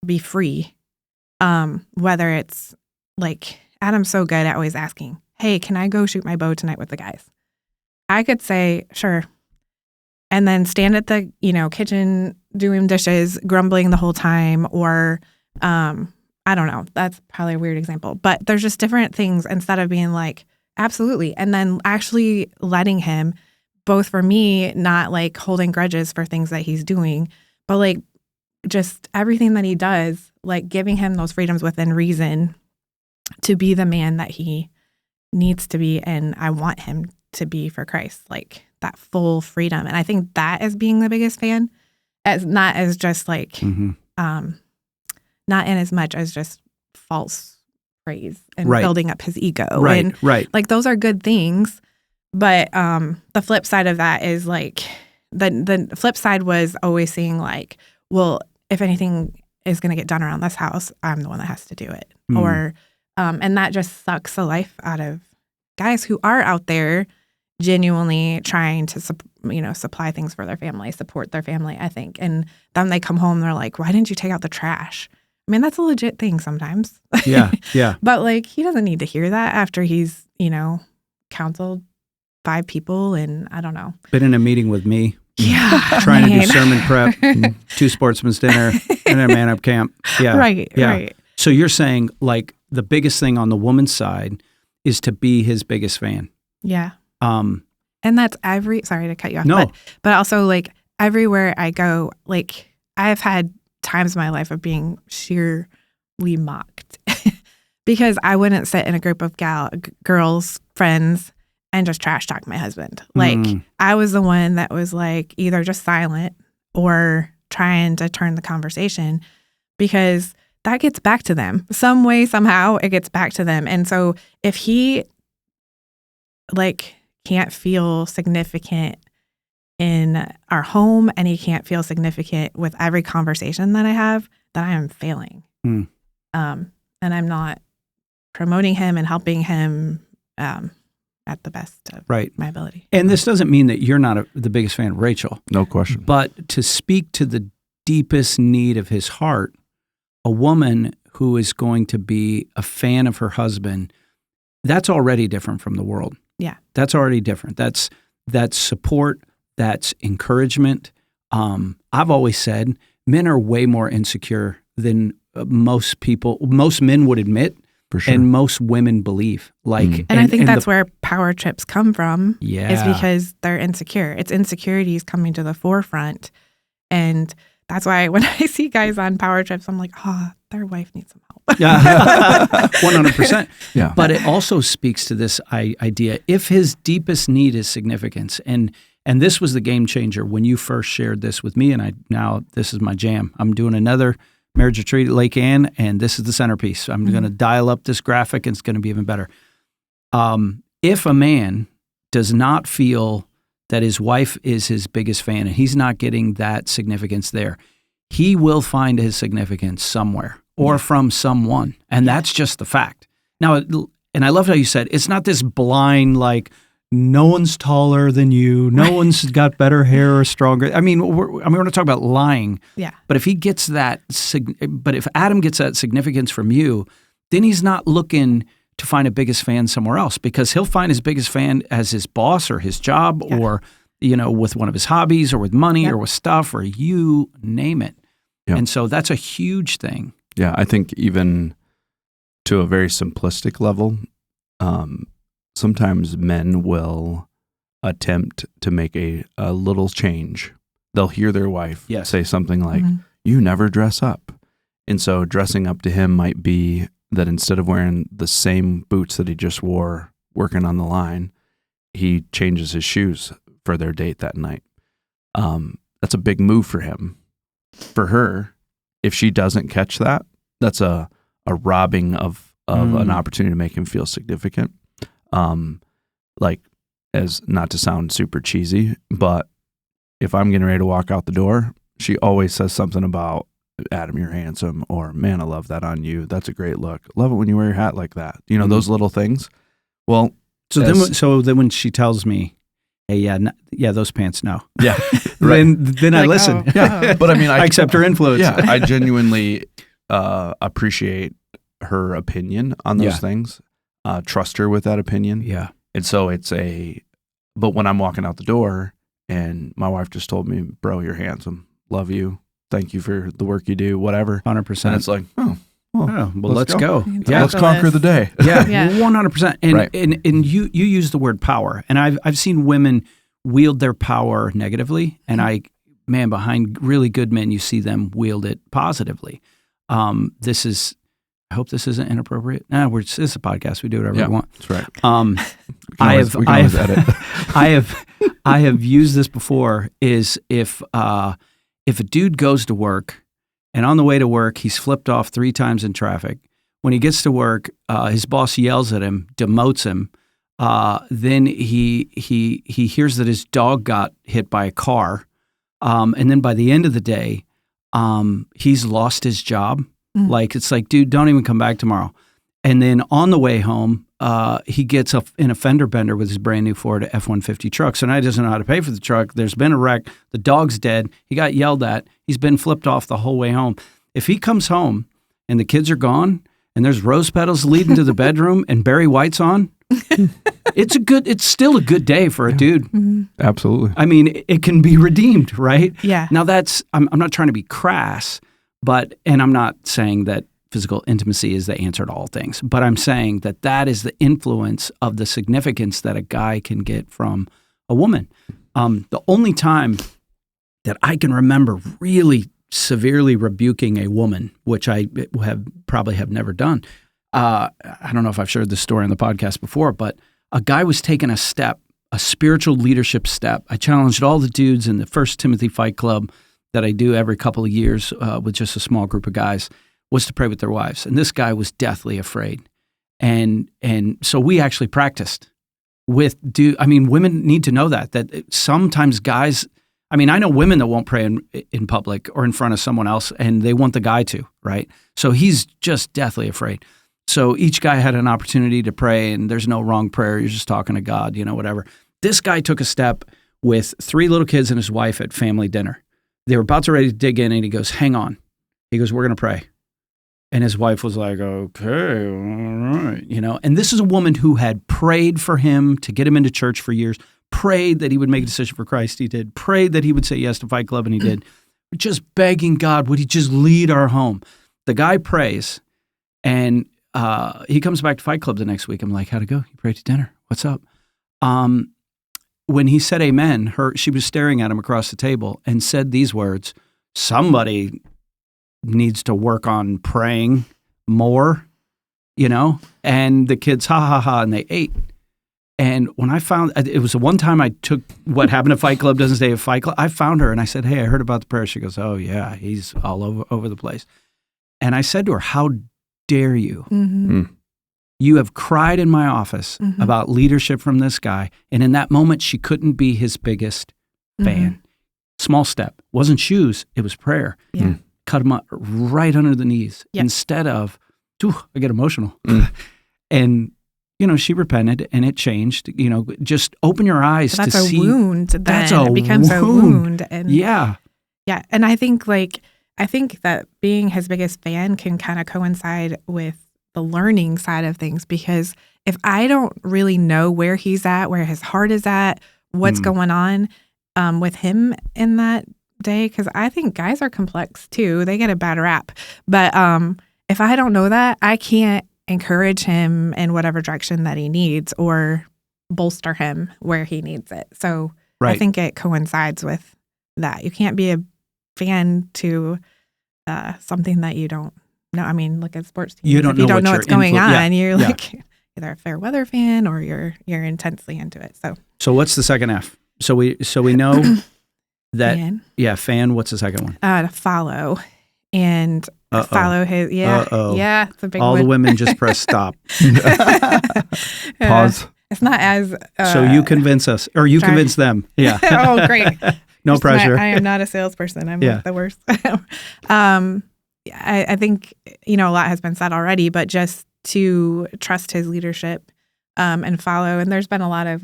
be free. Whether it's like, Adam's so good at always asking, hey, can I go shoot my bow tonight with the guys? I could say, sure. And then stand at the, kitchen doing dishes, grumbling the whole time, or I don't know. That's probably a weird example. But there's just different things instead of being like, absolutely. And then actually letting him, both for me, not like holding grudges for things that he's doing, but like just everything that he does, like giving him those freedoms within reason to be the man that he needs to be. And I want him to be for Christ, like that full freedom. And I think that is being the biggest fan, as not as just like, not in as much as just false praise and building up his ego. And like those are good things. But the flip side of that is like the flip side was always seeing like, well, if anything is going to get done around this house, I'm the one that has to do it. Or and that just sucks the life out of guys who are out there genuinely trying to supply things for their family, support their family, I think. And then they come home, they're like, why didn't you take out the trash? I mean, that's a legit thing sometimes. Yeah. But like, he doesn't need to hear that after he's, counseled 5 people and I don't know. Been in a meeting with me. Yeah. Trying to do sermon prep, 2 sportsman's dinner, and a man up camp. Yeah. Right. So you're saying like the biggest thing on the woman's side is to be his biggest fan. Yeah. And that's sorry to cut you off. No. But also like everywhere I go, like I've had times in my life of being sheerly mocked because I wouldn't sit in a group of girls, friends, and just trash talk my husband. Like I was the one that was like either just silent or trying to turn the conversation because that gets back to them. Some way, somehow it gets back to them. And so if he like can't feel significant in our home and he can't feel significant with every conversation that I have, then I am failing. And I'm not promoting him and helping him at the best of my ability. And this doesn't mean that you're not the biggest fan of Rachel. No question. But to speak to the deepest need of his heart, a woman who is going to be a fan of her husband, that's already different from the world. Yeah. That's already different. That's support. That's encouragement. I've always said men are way more insecure than most men would admit. For sure. And most women believe. And I think that's where power trips come from. Yeah. Is because they're insecure. It's insecurities coming to the forefront. And that's why when I see guys on power trips, I'm like, their wife needs some help. Yeah, 100%. Yeah. But it also speaks to this idea: if his deepest need is significance, and And this was the game changer when you first shared this with me, and now this is my jam. I'm doing another marriage retreat at Lake Ann, and this is the centerpiece. I'm going to dial up this graphic, and it's going to be even better. If a man does not feel that his wife is his biggest fan and he's not getting that significance there, he will find his significance somewhere or from someone. And that's just the fact. Now, and I love how you said, it's not this blind, like, no one's taller than you, no one's got better hair or stronger. I mean, we're not talking about lying. Yeah. But if he gets that, but if Adam gets that significance from you, then he's not looking to find a biggest fan somewhere else, because he'll find his biggest fan as his boss or his job or, with one of his hobbies or with money or with stuff or you name it. Yeah. And so that's a huge thing. Yeah, I think even to a very simplistic level, sometimes men will attempt to make a little change. They'll hear their wife say something like, you never dress up. And so dressing up to him might be that instead of wearing the same boots that he just wore working on the line, he changes his shoes for their date that night. That's a big move for him. For her, if she doesn't catch that, that's a robbing of an opportunity to make him feel significant. Like, as not to sound super cheesy, but if I'm getting ready to walk out the door, she always says something about, Adam, you're handsome, or man, I love that on you. That's a great look. Love it when you wear your hat like that. Those little things. Well, so then when she tells me, hey, those pants, no. Yeah. Right. then I listen. Yeah. But I mean, I accept her influence. Yeah. I genuinely appreciate her opinion on those things. Trust her with that opinion. Yeah. And so but when I'm walking out the door and my wife just told me, bro, you're handsome. Love you. Thank you for the work you do, whatever. 100%. And it's like, let's go. Yeah, let's conquer the day. Yeah, 100%. And you use the word power, and I've seen women wield their power negatively, and behind really good men, you see them wield it positively. I hope this isn't inappropriate. This is a podcast. We do whatever we want. That's right. I have used this before. Is if a dude goes to work and on the way to work he's flipped off 3 times in traffic, when he gets to work, his boss yells at him, demotes him. Then he hears that his dog got hit by a car, and then by the end of the day, he's lost his job. Like, it's like, dude, don't even come back tomorrow. And then on the way home, he gets in a fender bender with his brand new Ford F-150 truck. So now he doesn't know how to pay for the truck. There's been a wreck. The dog's dead. He got yelled at. He's been flipped off the whole way home. If he comes home and the kids are gone and there's rose petals leading to the bedroom and Barry White's on, it's still a good day for a dude. Mm-hmm. Absolutely. I mean, it can be redeemed, right? Yeah. Now I'm not trying to be crass, and I'm not saying that physical intimacy is the answer to all things, but I'm saying that is the influence of the significance that a guy can get from a woman. The only time that I can remember really severely rebuking a woman, which I probably have never done. I don't know if I've shared this story on the podcast before, but a guy was taking a spiritual leadership step. I challenged all the dudes in the First Timothy Fight Club that I do every couple of years with just a small group of guys, was to pray with their wives. And this guy was deathly afraid. And so we actually practiced women need to know that sometimes guys, I know women that won't pray in public or in front of someone else, and they want the guy to, right? So he's just deathly afraid. So each guy had an opportunity to pray, and there's no wrong prayer. You're just talking to God, whatever. This guy took a step with 3 little kids and his wife at family dinner. They were about to ready to dig in, and he goes, hang on. He goes, we're going to pray. And his wife was like, okay, all right, And this is a woman who had prayed for him to get him into church for years, prayed that he would make a decision for Christ, he did, prayed that he would say yes to Fight Club, and he did. Just begging God, would he just lead our home? The guy prays, and he comes back to Fight Club the next week. I'm like, how'd it go? You prayed to dinner. What's up? When he said amen, she was staring at him across the table and said these words, somebody needs to work on praying more, and the kids, ha, ha, ha, and they ate. And when I found, it was the one time I took What Happened at Fight Club Doesn't Stay at Fight Club. I found her and I said, hey, I heard about the prayer. She goes, oh yeah, he's all over the place. And I said to her, how dare you? You have cried in my office about leadership from this guy. And in that moment, she couldn't be his biggest fan. Small step. Wasn't shoes, it was prayer. Yeah. Cut him up right under the knees instead of, I get emotional. And, she repented and it changed. Just open your eyes to see. That's a wound. That's it becomes a wound. And yeah. And I think that being his biggest fan can kind of coincide with the learning side of things, because if I don't really know where he's at, where his heart is at, what's going on with him in that day, because I think guys are complex too. They get a bad rap. But if I don't know that, I can't encourage him in whatever direction that he needs or bolster him where he needs it. So I think it coincides with that. You can't be a fan to something that you don't know. I mean, look at sports teams. You don't know what's going on. You're Yeah. like either a fair weather fan or you're intensely into it. So what's the second F? So we know that fan. What's the second one? To follow and follow his. Yeah, it's a big All one. the women just press stop. Pause. It's not as. So you convince us, or you convince them. Yeah. Oh, great. No pressure. I am not a salesperson. I'm the worst. I think, a lot has been said already, but just to trust his leadership and follow. And there's been a lot of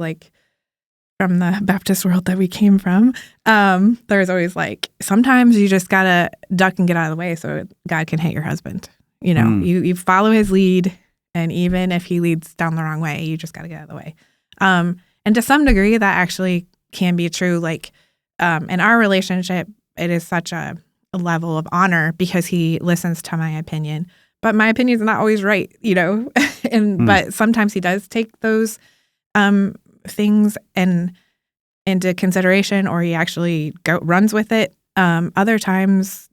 from the Baptist world that we came from, there's always sometimes you just got to duck and get out of the way so God can hit your husband. You follow his lead, and even if he leads down the wrong way, you just got to get out of the way. And to some degree, that actually can be true. In our relationship, it is such a level of honor because he listens to my opinion, but my opinion is not always right, but sometimes he does take those things into consideration, or he actually runs with it. Other times,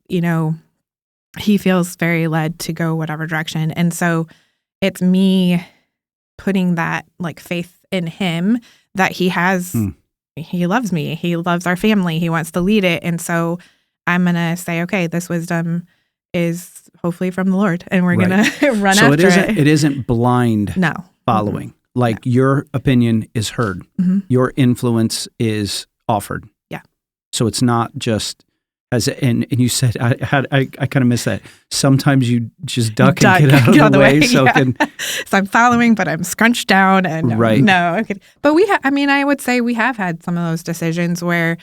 he feels very led to go whatever direction. And so it's me putting that faith in him that he has, he loves me. He loves our family. He wants to lead it. And so I'm going to say, okay, this wisdom is hopefully from the Lord, and we're going to run after it. So it isn't blind following. Your opinion is heard. Your influence is offered. Yeah. So it's not just and you said, I kind of missed that. Sometimes you just duck and get out of the way. So I'm following, but I'm scrunched down and no. Okay. But I would say we have had some of those decisions where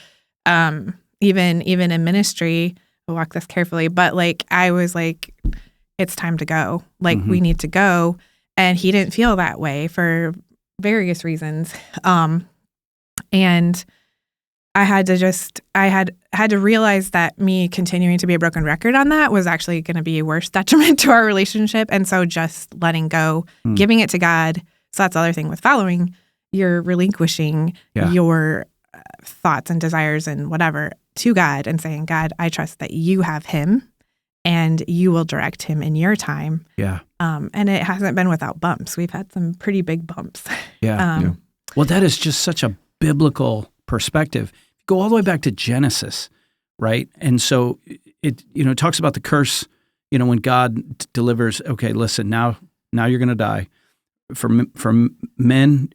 even in ministry, we'll walk this carefully, but I was it's time to go. We need to go. And he didn't feel that way for various reasons. And I had to realize that me continuing to be a broken record on that was actually going to be a worse detriment to our relationship. And so just letting go, giving it to God. So that's the other thing with following. You're relinquishing your thoughts and desires and whatever to God and saying, God, I trust that you have him and you will direct him in your time. Yeah. And it hasn't been without bumps. We've had some pretty big bumps. Yeah. Well, that is just such a biblical perspective. Go all the way back to Genesis, right? And so it talks about the curse, when God delivers, okay, listen, now you're going to die. For men,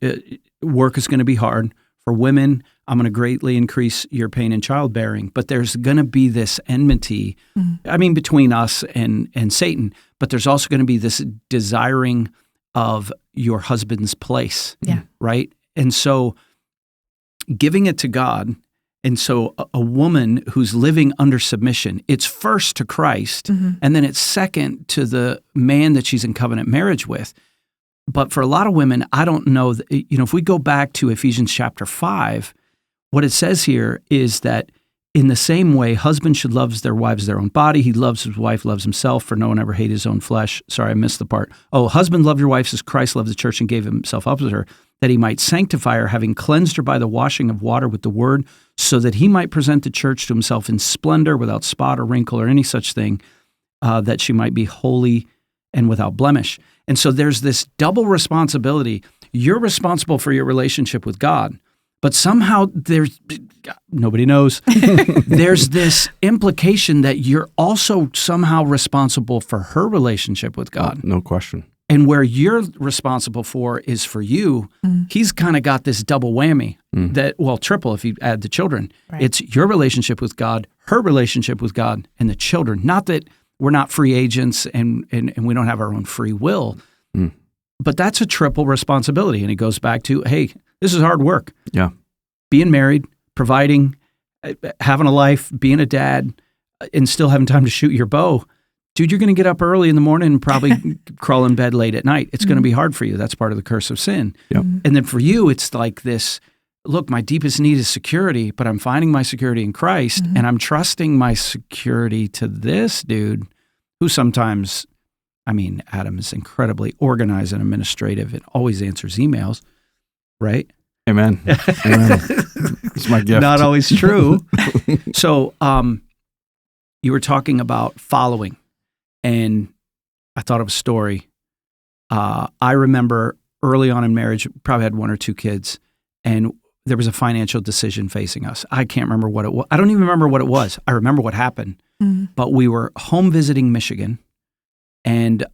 work is going to be hard. For women, I'm going to greatly increase your pain in childbearing. But there's going to be this enmity, between us and Satan. But there's also going to be this desiring of your husband's place, right? And so giving it to God, and so a woman who's living under submission, it's first to Christ, and then it's second to the man that she's in covenant marriage with. But for a lot of women, I don't know, if we go back to Ephesians chapter 5, what it says here is that in the same way, husbands should love their wives their own body. He loves his wife, loves himself, for no one ever hated his own flesh. Sorry, I missed the part. Oh, husband, love your wives as Christ loved the church and gave himself up to her, that he might sanctify her, having cleansed her by the washing of water with the word, so that he might present the church to himself in splendor, without spot or wrinkle or any such thing, that she might be holy and without blemish. And so there's this double responsibility. you're responsible for your relationship with God. But somehow nobody knows, there's this implication that you're also somehow responsible for her relationship with God. No question. And where you're responsible for is for you. He's kind of got this double whammy triple if you add the children. Right. It's your relationship with God, her relationship with God, and the children. Not that we're not free agents and we don't have our own free will, but that's a triple responsibility. And it goes back to, hey, this is hard work. Yeah. Being married, providing, having a life, being a dad, and still having time to shoot your bow. Dude, you're going to get up early in the morning and probably crawl in bed late at night. It's going to be hard for you. That's part of the curse of sin. Yep. And then for you, it's like this, look, my deepest need is security, but I'm finding my security in Christ, and I'm trusting my security to this dude who sometimes, Adam is incredibly organized and administrative and always answers emails, right? Amen. Amen. It's my gift. Not always true. So you were talking about following, and I thought of a story. I remember early on in marriage, probably had one or two kids, and there was a financial decision facing us. I can't remember what it was. I don't even remember what it was. I remember what happened. But we were home visiting Michigan, and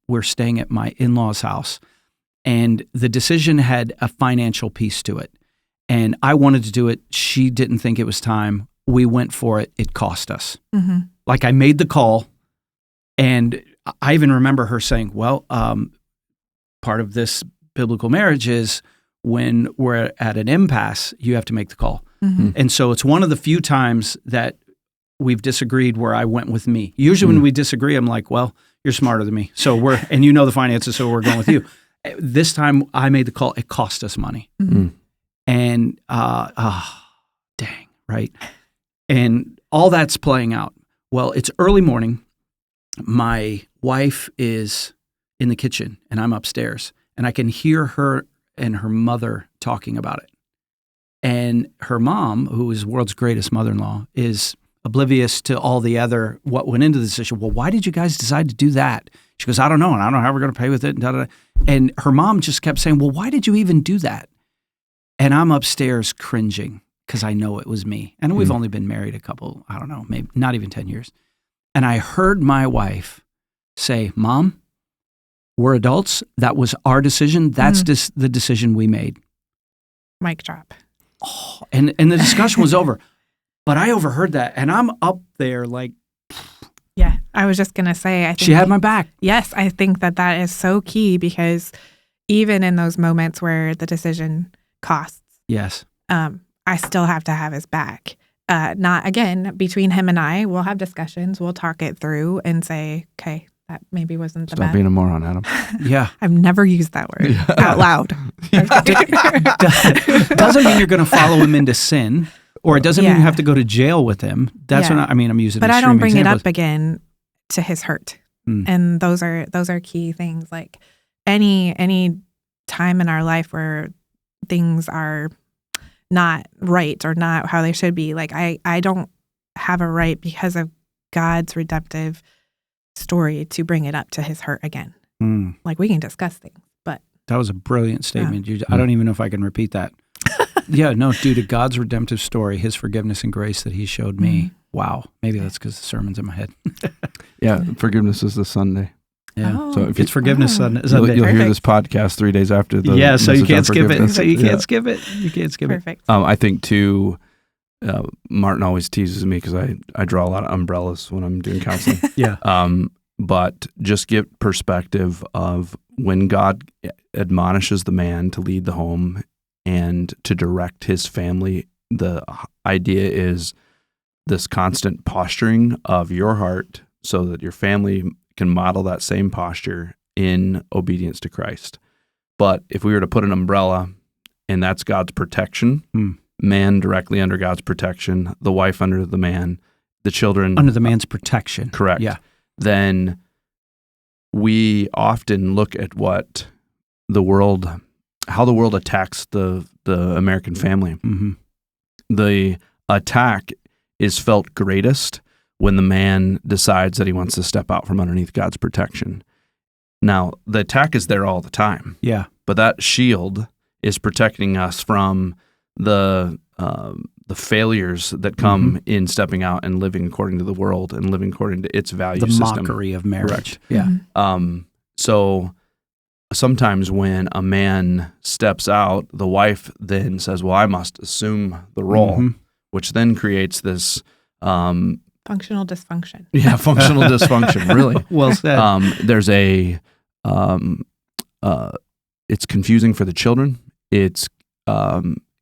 we're staying at my in-laws' house. And the decision had a financial piece to it. And I wanted to do it. She didn't think it was time. We went for it. It cost us. Like I made the call, and I even remember her saying, well, part of this biblical marriage is when we're at an impasse, you have to make the call. And so it's one of the few times that we've disagreed where I went with me. Usually when we disagree, I'm like, well, you're smarter than me. So and you know the finances, so we're going with you. This time I made the call. It cost us money. And dang, right? And all that's playing out. Well, it's early morning. My wife is in the kitchen and I'm upstairs, and I can hear her and her mother talking about it. And her mom, who is the world's greatest mother-in-law, is oblivious to all the other, what went into the decision. Well, why did you guys decide to do that? She goes, I don't know, and I don't know how we're going to pay with it. And her mom just kept saying, well, why did you even do that? And I'm upstairs cringing because I know it was me. And we've only been married a couple, I don't know, maybe not even 10 years. And I heard my wife say, Mom, we're adults. That was our decision. That's the decision we made. Mic drop. Oh, and the discussion was over. But I overheard that, and I'm up there like... Yeah, I was just going to say, I think she had my back. Yes, I think that is so key, because even in those moments where the decision costs, yes, I still have to have his back. Not, again, between him and I, we'll have discussions, we'll talk it through and say, okay, that maybe wasn't the best. Stop being a moron, Adam. Yeah. I've never used that word out loud. Doesn't mean you're going to follow him into sin. Or it doesn't mean you have to go to jail with him. That's what I'm using. But I don't bring examples. it up again to his hurt. And those are key things. Like any time in our life where things are not right or not how they should be, like I don't have a right, because of God's redemptive story, to bring it up to his hurt again. Like, we can discuss things, but that was a brilliant statement. I don't even know if I can repeat that. Yeah, no, due to God's redemptive story, his forgiveness and grace that he showed me. Wow. Maybe that's because the sermon's in my head. Yeah, forgiveness is this Sunday. Yeah. Oh. So if it's forgiveness Sunday. You'll hear this podcast 3 days after the so you can't skip it. So you Yeah. can't skip it. You can't skip perfect. I think too, Martin always teases me because I draw a lot of umbrellas when I'm doing counseling. Yeah. But just get perspective of when God admonishes the man to lead the home and to direct his family. The idea is this constant posturing of your heart so that your family can model that same posture in obedience to Christ. But if we were to put an umbrella, and that's God's protection, man directly under God's protection, the wife under the man, the children under the man's protection. Correct. Yeah. Then we often look at how the world attacks the American family. The attack is felt greatest when the man decides that he wants to step out from underneath God's protection. Now, the attack is there all the time, Yeah. but that shield is protecting us from the failures that come in stepping out and living according to the world and living according to its value The system. mockery of marriage. Correct. Yeah. So sometimes when a man steps out, the wife then says, well, I must assume the role, which then creates this Functional dysfunction. Yeah, functional dysfunction, really. Well said. There's it's confusing for the children. It's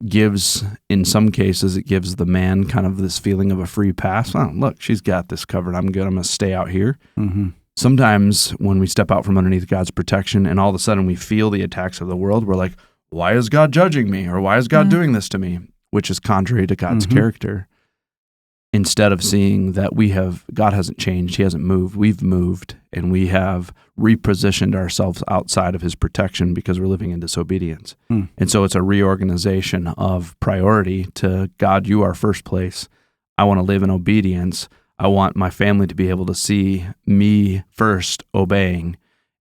gives, in some cases, it gives the man kind of this feeling of a free pass. Oh, look, she's got this covered. I'm good. I'm going to stay out here. Sometimes when we step out from underneath God's protection and all of a sudden we feel the attacks of the world, we're like, why is God judging me? Or why is God doing this to me? Which is contrary to God's character. Instead of seeing that God hasn't changed, He hasn't moved, we've moved, and we have repositioned ourselves outside of His protection because we're living in disobedience. And so it's a reorganization of priority to God, you are first place. I want to live in obedience. I want my family to be able to see me first obeying,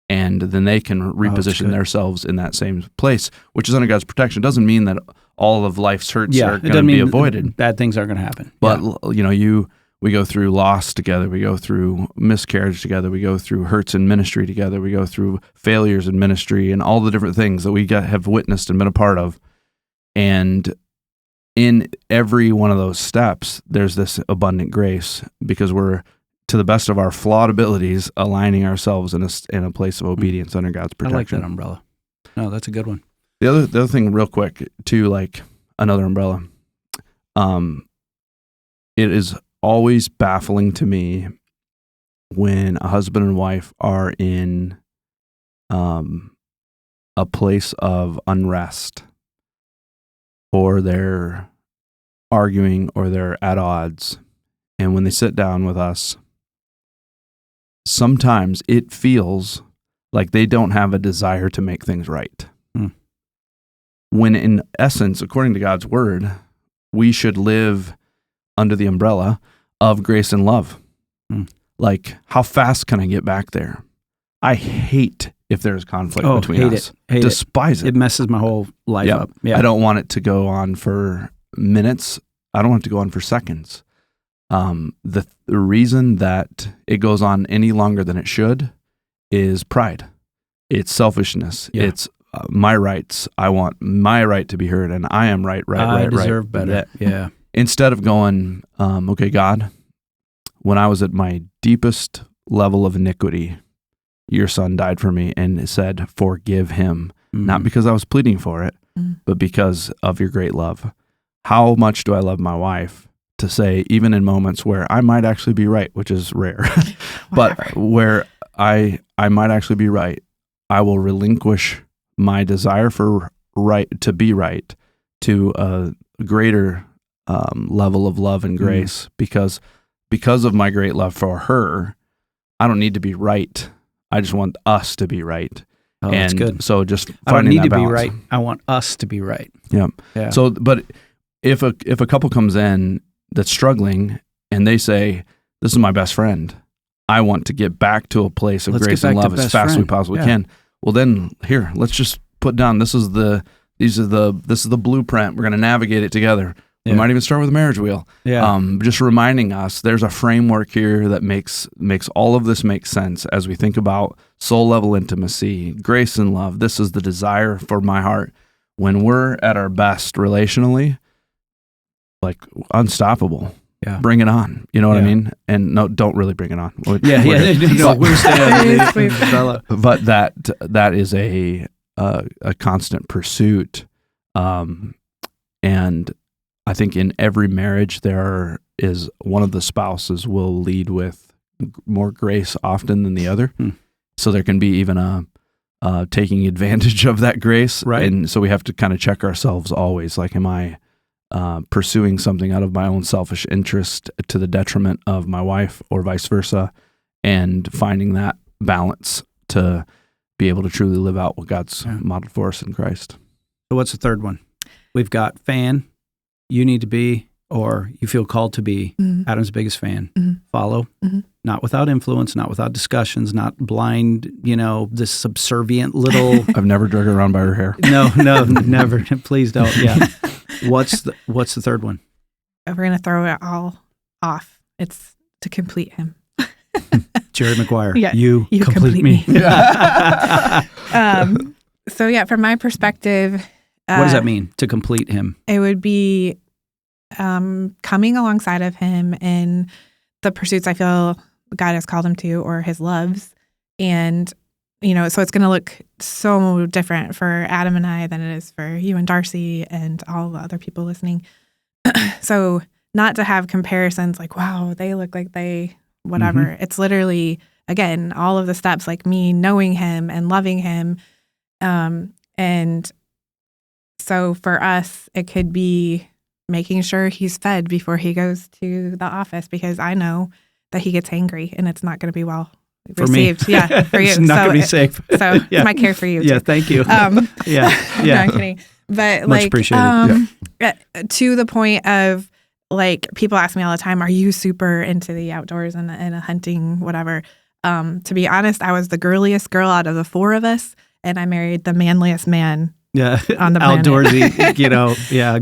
and then they can reposition themselves in that same place, which is under God's protection. It doesn't mean that all of life's hurts are going to be avoided. Bad things aren't going to happen. But we go through loss together. We go through miscarriage together. We go through hurts in ministry together. We go through failures in ministry and all the different things that we have witnessed and been a part of. And in every one of those steps, there's this abundant grace because we're, to the best of our flawed abilities, aligning ourselves in a place of obedience under God's protection. I like that umbrella. No, that's a good one. The other thing, real quick, too, like another umbrella, it is always baffling to me when a husband and wife are in a place of unrest, or they're arguing, or they're at odds, and when they sit down with us, sometimes it feels like they don't have a desire to make things right. When in essence, according to God's word, we should live under the umbrella of grace and love. Like, how fast can I get back there? I hate if there's conflict between us. Despise it. It messes my whole life up. Yeah. I don't want it to go on for minutes. I don't want it to go on for seconds. The reason that it goes on any longer than it should is pride. It's selfishness. Yeah. It's my rights. I want my right to be heard, and I am right. I deserve better. Yeah. Instead of going, okay, God, when I was at my deepest level of iniquity, your son died for me and said, forgive him. Not because I was pleading for it, but because of your great love. How much do I love my wife to say, even in moments where I might actually be right, which is rare, but where I might actually be right, I will relinquish my desire for to be right to a greater level of love and grace because of my great love for her. I don't need to be right. I just want us to be right. Oh, that's good. So just I don't finding need that to balance. be right. I want us to be right. Yeah. So, but if a couple comes in that's struggling and they say, "This is my best friend. I want to get back to a place of grace and love as fast as we possibly can." Well, then here, let's just put down. This is the blueprint. We're going to navigate it together. We might even start with a marriage wheel. Just reminding us there's a framework here that makes all of this make sense as we think about soul level intimacy, grace and love. This is the desire for my heart. When we're at our best relationally, like unstoppable. Yeah. Bring it on. You know what I mean? And no, don't really bring it on. We're staying on But that is a constant pursuit. And I think in every marriage there is one of the spouses will lead with more grace often than the other. So there can be even a taking advantage of that grace. Right. And so we have to kind of check ourselves always. Like, am I pursuing something out of my own selfish interest to the detriment of my wife, or vice versa, and finding that balance to be able to truly live out what God's modeled for us in Christ. So what's the third one? We've got fan. You need to be or you feel called to be Adam's biggest fan, follow, not without influence, not without discussions, not blind, this subservient little. I've never drug her around by her hair. No, never. Please don't. Yeah. What's the third one? We're going to throw it all off. It's to complete him. Jerry Maguire, Yeah, you complete me. So yeah, from my perspective, What does that mean, to complete him? it would be coming alongside of him in the pursuits I feel God has called him to, or his loves. And, so it's going to look so different for Adam and I than it is for you and Darcy and all the other people listening. So not to have comparisons like, wow, they look like they, whatever. It's literally, again, all of the steps, like me knowing him and loving him. And so for us, it could be making sure he's fed before he goes to the office, because I know that he gets hangry and it's not going to be well received. Me. Yeah, for you. It's not going to be safe. So Yeah. my care for you. Yeah, too. thank you. Yeah. No, I'm kidding. But Much appreciated. To the point of, like, people ask me all the time, are you super into the outdoors and a hunting, whatever? To be honest, I was the girliest girl out of the four of us, and I married the manliest man Yeah, on the planet. Outdoorsy, But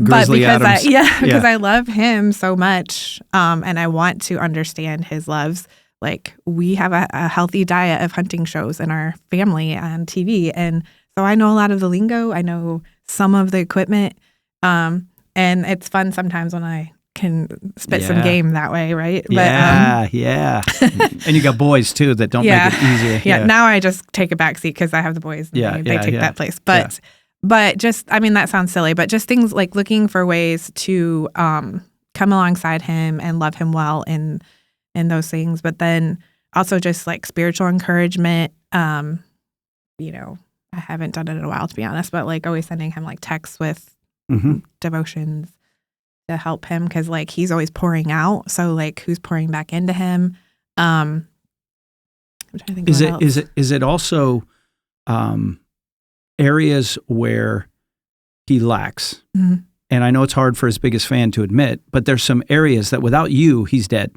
Grizzly because Adams. because I love him so much, and I want to understand his loves. Like, we have a healthy diet of hunting shows in our family on TV, and so I know a lot of the lingo. I know some of the equipment, and it's fun sometimes when I can spit some game that way, right? Yeah. And you got boys too that don't make it easier. Yeah. Now I just take a back seat because I have the boys. And they take that place. But just, I mean, that sounds silly, but just things like looking for ways to come alongside him and love him well in those things. But then also just like spiritual encouragement. I haven't done it in a while, to be honest, but like always sending him like texts with devotions to help him, because like he's always pouring out. So like, who's pouring back into him? I'm trying to think. Is it also areas where he lacks? Mm-hmm. And I know it's hard for his biggest fan to admit, but there's some areas that without you, he's dead.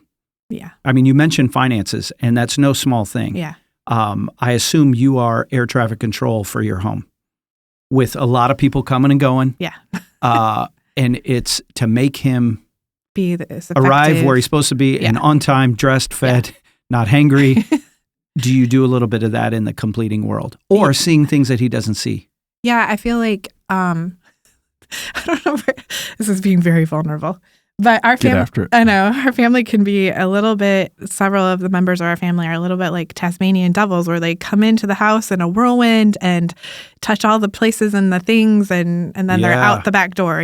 Yeah. I mean, you mentioned finances, and that's no small thing. Yeah. I assume you are air traffic control for your home, with a lot of people coming and going. Yeah. And it's to make him be this arrive where he's supposed to be, and on time, dressed, fed, not hangry. Do you do a little bit of that in the completing world, or seeing things that he doesn't see? Yeah, I feel like I don't know. This is being very vulnerable, but our family. After it. I know our family can be a little bit. Several of the members of our family are a little bit like Tasmanian devils, where they come into the house in a whirlwind and touch all the places and the things, and then they're out the back door,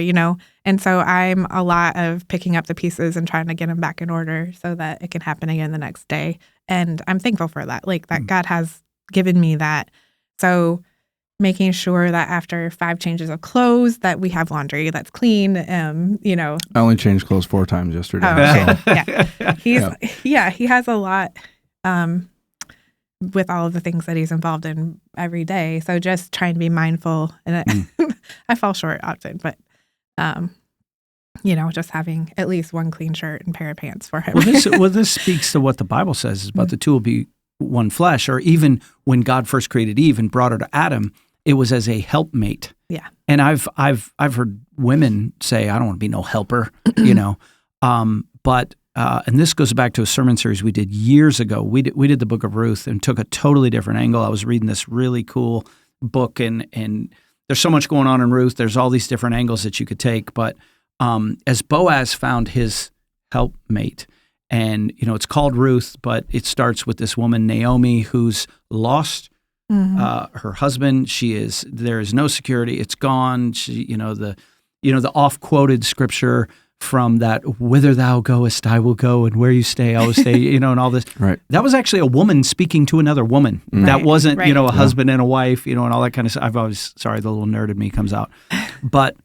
And so I'm a lot of picking up the pieces and trying to get them back in order so that it can happen again the next day. And I'm thankful for that, like that God has given me that. So making sure that after 5 changes of clothes that we have laundry that's clean, I only changed clothes 4 times yesterday. He has a lot with all of the things that he's involved in every day. So just trying to be mindful, and I fall short often, but just having at least one clean shirt and pair of pants for him. Well, this speaks to what the Bible says about the two will be one flesh, or even when God first created Eve and brought her to Adam, it was as a helpmate. Yeah. And I've heard women say, I don't want to be no helper, but and this goes back to a sermon series we did years ago. We did the book of Ruth and took a totally different angle. I was reading this really cool book, and there's so much going on in Ruth. There's all these different angles that you could take. But as Boaz found his helpmate, and it's called Ruth, but it starts with this woman Naomi who's lost her husband. There is no security. It's gone. She, the oft quoted scripture from that, whither thou goest, I will go, and where you stay, I will stay, and all this. Right. That was actually a woman speaking to another woman. Right. That wasn't, Right. A husband and a wife, and all that kind of stuff. I've always, sorry, the little nerd in me comes out. But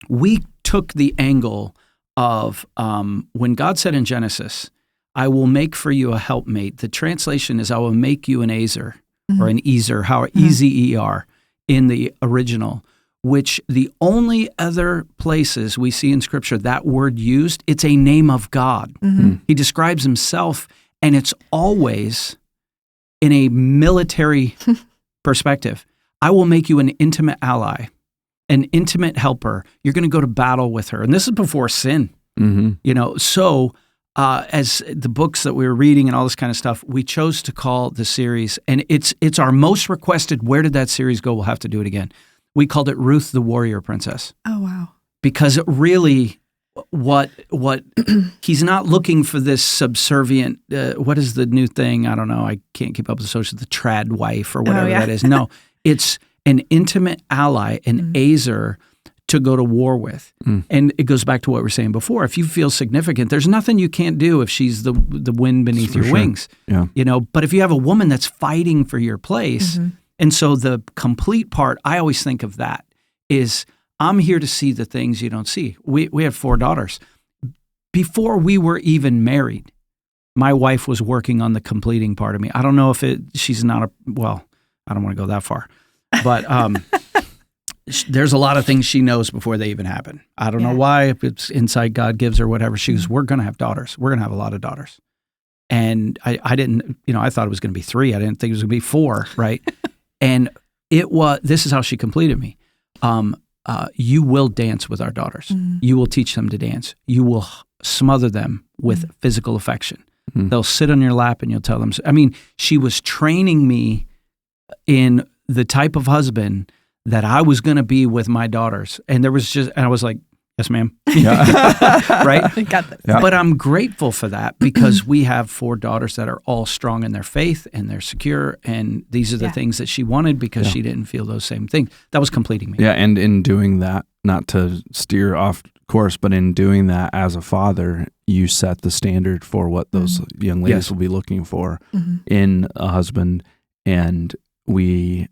we took the angle of when God said in Genesis, I will make for you a helpmate. The translation is, I will make you an Ezer, or an Ezer, how E-Z-E-R in the original. which the only other places we see in Scripture that word used, it's a name of God. He describes himself, and it's always in a military perspective. I will make you an intimate ally, an intimate helper. You're going to go to battle with her. And this is before sin, So as the books that we were reading and all this kind of stuff, we chose to call the series, and it's our most requested. Where did that series go? We'll have to do it again. We called it Ruth the Warrior Princess. Oh, wow. Because it really, what he's not looking for this subservient, what is the new thing? I don't know. I can't keep up with the social, the trad wife or whatever that is. No, it's an intimate ally, an Azer to go to war with. And it goes back to what we were saying before. If you feel significant, there's nothing you can't do if she's the wind beneath your wings. Yeah. But if you have a woman that's fighting for your place, and so the complete part, I always think of that is I'm here to see the things you don't see. We have 4 daughters. Before we were even married, my wife was working on the completing part of me. I don't know if she's not I don't want to go that far, but there's a lot of things she knows before they even happen. I don't know why, if it's insight God gives or whatever. She goes, we're going to have daughters. We're going to have a lot of daughters. And I didn't, I thought it was going to be 3. I didn't think it was going to be 4, right? And this is how she completed me. You will dance with our daughters. You will teach them to dance. You will smother them with physical affection. They'll sit on your lap and you'll tell them. I mean, she was training me in the type of husband that I was going to be with my daughters. And and I was like, yes, ma'am. Right? Got this. Yeah. But I'm grateful for that because we have 4 daughters that are all strong in their faith and they're secure. And these are the things that she wanted because she didn't feel those same things. That was completing me. Yeah, and in doing that, not to steer off course, but in doing that as a father, you set the standard for what those young ladies will be looking for in a husband. And we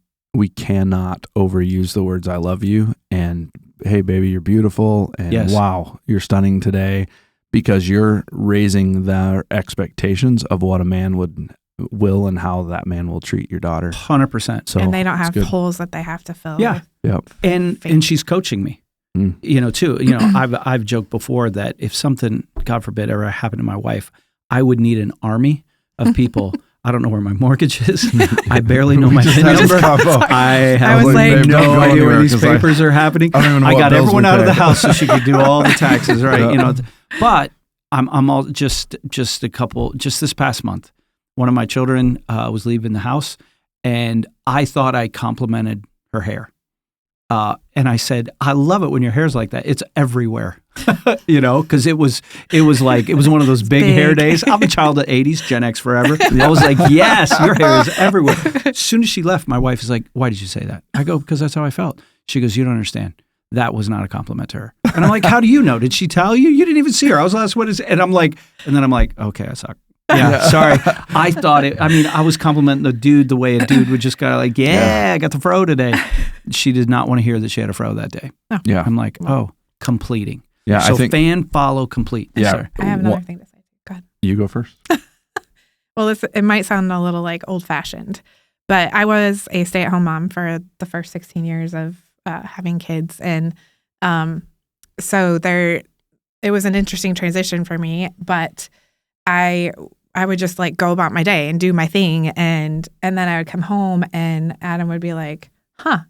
cannot overuse the words "I love you" and "Hey, baby, you're beautiful," and "Wow, you're stunning today," because you're raising their expectations of what a man will and how that man will treat your daughter. 100%. So, and they don't have holes that they have to fill. Yeah. And she's coaching me. Too. I've joked before that if something, God forbid, ever happened to my wife, I would need an army of people. I don't know where my mortgage is. I barely know my PIN number. I have no idea where these papers are happening. I got everyone out of the house so she could do all the taxes, right? But I'm all just this past month, one of my children was leaving the house, and I thought I complimented her hair. And I said, I love it when your hair's like that. It's everywhere, because it was one of those big hair days. I'm a child of the 80s, Gen X forever. I was like, yes, your hair is everywhere. As soon as she left, my wife is like, why did you say that? I go, because that's how I felt. She goes, you don't understand. That was not a compliment to her. And I'm like, how do you know? Did she tell you? You didn't even see her. I was the last one. And then I'm like, okay, I suck. Yeah, sorry. I thought I was complimenting the dude the way a dude would just go like, I got the fro today. She did not want to hear that she had a fro that day. Oh. Yeah. I'm like, completing. Yeah. So I think, fan, follow, complete. Yeah. Sorry. I have another thing to say. Go ahead. You go first. Well, it might sound a little like old fashioned, but I was a stay-at-home mom for the first 16 years of having kids. And so it was an interesting transition for me, but I would just like go about my day and do my thing, and then I would come home and Adam would be like, "Huh,"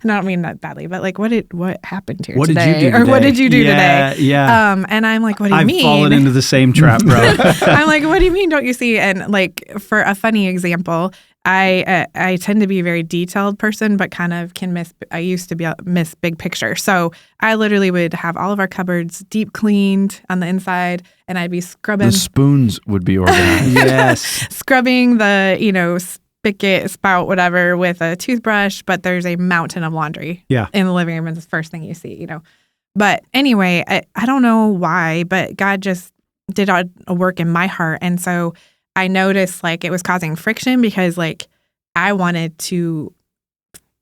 and I don't mean that badly, but like, what happened here today? Did you do today? Or what did you do today? Yeah. And I'm like, what do you mean? I've fallen into the same trap, bro. I'm like, what do you mean? Don't you see? And like, for a funny example, I tend to be a very detailed person, but kind of I used to miss big picture. So I literally would have all of our cupboards deep cleaned on the inside, and I'd be scrubbing. The spoons would be organized. Yes. Scrubbing the, spigot, spout, whatever, with a toothbrush, but there's a mountain of laundry in the living room, and it's the first thing you see, But anyway, I don't know why, but God just did a work in my heart. And so I noticed like it was causing friction because like I wanted to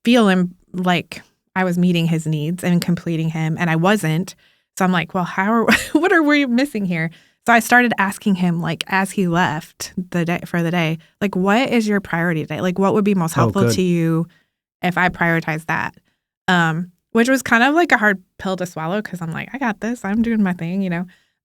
feel him like I was meeting his needs and completing him, and I wasn't. So I'm like, well, what are we missing here? So I started asking him, like, as he left the day, like, what is your priority today? Like, what would be most helpful to you if I prioritize that? which was kind of like a hard pill to swallow because I'm like, I got this. I'm doing my thing,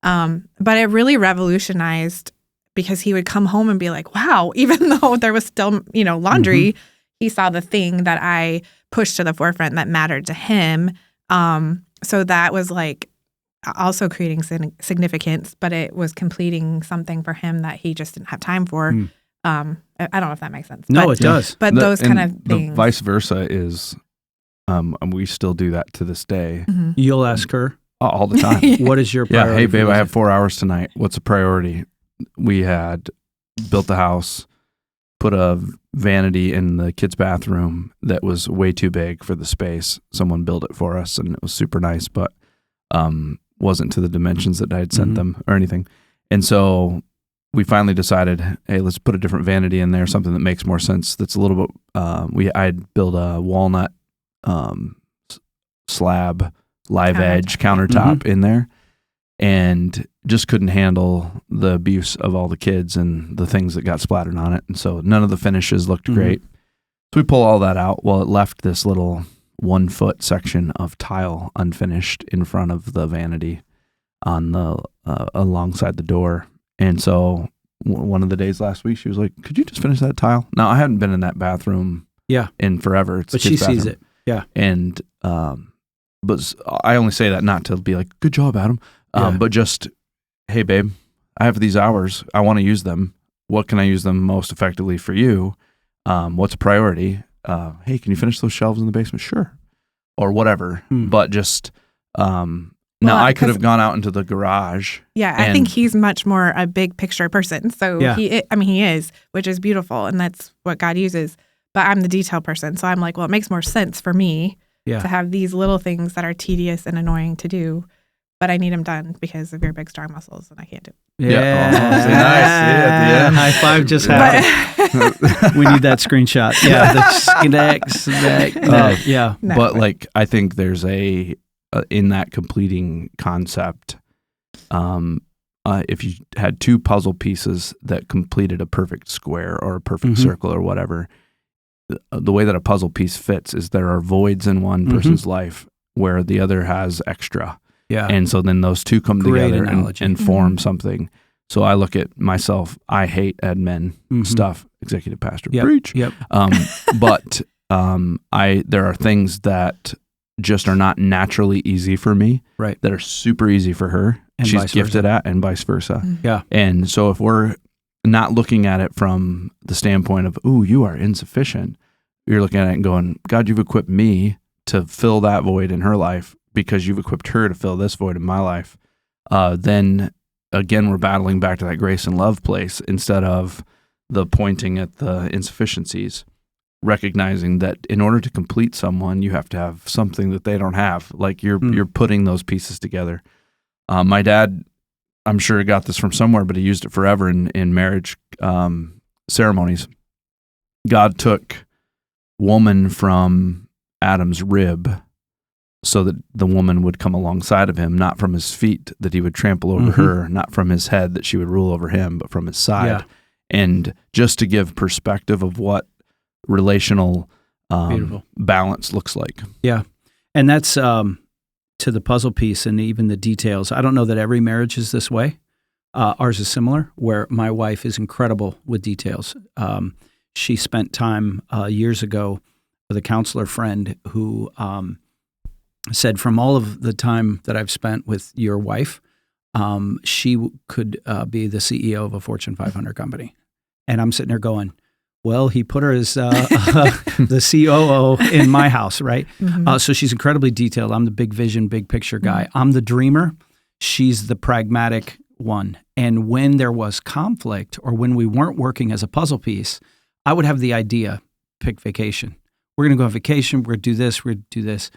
But it really revolutionized because he would come home and be like, wow, even though there was still, laundry, he saw the thing that I pushed to the forefront that mattered to him. So that was like also creating significance, but it was completing something for him that he just didn't have time for. I don't know if that makes sense. No, it does. But those kind of things. The vice versa is, we still do that to this day. You'll ask her all the time. What is your priority? Yeah, hey babe, I have 4 hours tonight. What's a priority? We had built the house, put a vanity in the kids' bathroom that was way too big for the space. Someone built it for us, and it was super nice, but wasn't to the dimensions that I had sent them or anything. And so we finally decided, hey, let's put a different vanity in there, something that makes more sense. That's a little bit. I'd built a walnut slab, live edge countertop in there, and just couldn't handle the abuse of all the kids and the things that got splattered on it. And so none of the finishes looked great. So we pull all that out. Well, it left this little 1 foot section of tile unfinished in front of the vanity on the alongside the door. And so one of the days last week, she was like, could you just finish that tile? Now, I hadn't been in that bathroom in forever. It's but she sees it. Yeah. And, but I only say that not to be like, good job, Adam. But just, hey, babe, I have these hours. I want to use them. What can I use them most effectively for you? What's a priority? Hey, can you finish those shelves in the basement? Sure. Or whatever. But just, now I could have gone out into the garage. Yeah, I think he's much more a big picture person. So he is, which is beautiful. And that's what God uses. But I'm the detail person. So I'm like, well, it makes more sense for me to have these little things that are tedious and annoying to do. But I need them done because of your big, strong muscles, and I can't do it. Yeah. Nice. Yeah, at the end. High five just happened. We need that screenshot. Yeah. The snack. Yeah. No, but like, I think there's in that completing concept, if you had 2 puzzle pieces that completed a perfect square or a perfect circle or whatever, the way that a puzzle piece fits is there are voids in one person's life where the other has extra. Yeah. And so then those 2 come together and form something. So I look at myself, I hate admin stuff, executive pastor, preach. Yep. But there are things that just are not naturally easy for me, right? That are super easy for her. And she's gifted at, and vice versa. Yeah. And so if we're not looking at it from the standpoint of, ooh, you are insufficient, you're looking at it and going, God, you've equipped me to fill that void in her life because you've equipped her to fill this void in my life. Then again, we're battling back to that grace and love place instead of the pointing at the insufficiencies, recognizing that in order to complete someone, you have to have something that they don't have. Like you're putting those pieces together. My dad, I'm sure got this from somewhere, but he used it forever in marriage ceremonies. God took woman from Adam's rib so that the woman would come alongside of him, not from his feet that he would trample over her, not from his head that she would rule over him, but from his side. Yeah. And just to give perspective of what relational balance looks like. Yeah. And that's to the puzzle piece and even the details. I don't know that every marriage is this way. Ours is similar, where my wife is incredible with details. She spent time years ago with a counselor friend who said, from all of the time that I've spent with your wife, she could be the CEO of a Fortune 500 company. And I'm sitting there going, well, he put her as the COO in my house, right? So she's incredibly detailed. I'm the big vision, big picture guy. I'm the dreamer. She's the pragmatic one. And when there was conflict or when we weren't working as a puzzle piece, I would have the idea, pick vacation. We're going to go on vacation. We're going to do this. We're going to do this.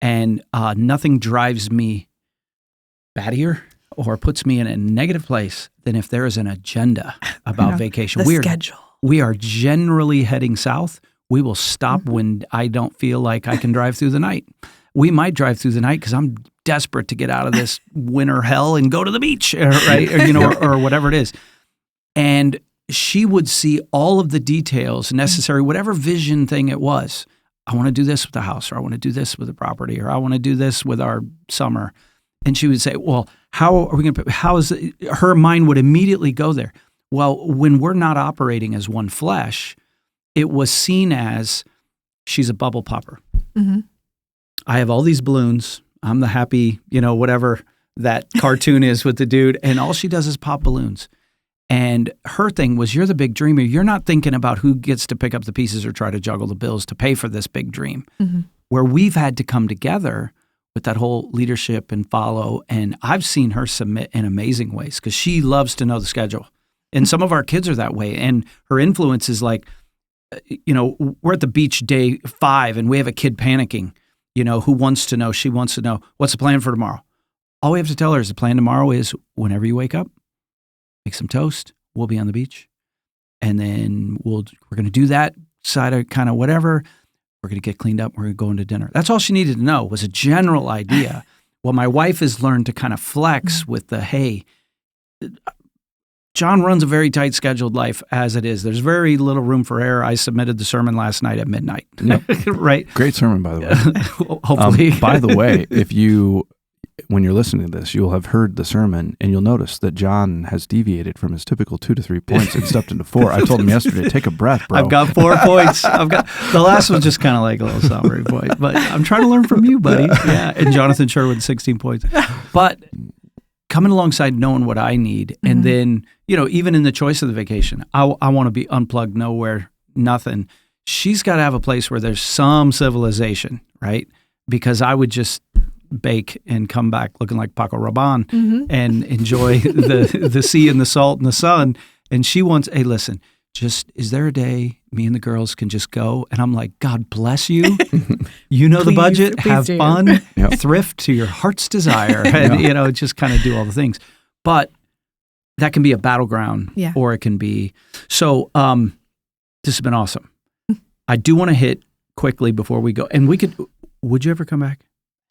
And nothing drives me battier or puts me in a negative place than if there is an agenda about vacation. Schedule. We are generally heading south. We will stop when I don't feel like I can drive through the night. We might drive through the night because I'm desperate to get out of this winter hell and go to the beach, right? Or whatever it is. And she would see all of the details necessary, whatever vision thing it was. I want to do this with the house, or I want to do this with the property, or I want to do this with our summer. And she would say, well, how are we going to, how is it? Her mind would immediately go there. Well, when we're not operating as one flesh, it was seen as she's a bubble popper. Mm-hmm. I have all these balloons. I'm the happy, whatever that cartoon is with the dude. And all she does is pop balloons. And her thing was, you're the big dreamer. You're not thinking about who gets to pick up the pieces or try to juggle the bills to pay for this big dream. Mm-hmm. Where we've had to come together with that whole leadership and follow. And I've seen her submit in amazing ways because she loves to know the schedule. And some of our kids are that way. And her influence is like, we're at the beach day 5 and we have a kid panicking, who wants to know, she wants to know, what's the plan for tomorrow? All we have to tell her is the plan tomorrow is whenever you wake up, make some toast. We'll be on the beach. And then we're going to do that side of kind of whatever. We're going to get cleaned up. We're going to go into dinner. That's all she needed to know was a general idea. Well, my wife has learned to kind of flex with the, hey, John runs a very tight scheduled life as it is. There's very little room for error. I submitted the sermon last night at midnight. Yep. Right? Great sermon, by the way. Hopefully. By the way, when you're listening to this, you'll have heard the sermon and you'll notice that John has deviated from his typical 2 to 3 points and stepped into 4. I told him yesterday, take a breath, bro. I've got 4 points. The last one's just kind of like a little summary point, but I'm trying to learn from you, buddy. Yeah. And Jonathan Sherwood, 16 points. But coming alongside knowing what I need. And then, even in the choice of the vacation, I want to be unplugged, nowhere, nothing. She's got to have a place where there's some civilization, right? Because I would just bake and come back looking like Paco Rabanne and enjoy the sea and the salt and the sun. And she wants, hey, listen, is there a day me and the girls can just go? And I'm like, God bless you. The budget, have fun, thrift to your heart's desire, and, just kind of do all the things. But that can be a battleground or it can be. So this has been awesome. I do want to hit quickly before we go. And would you ever come back?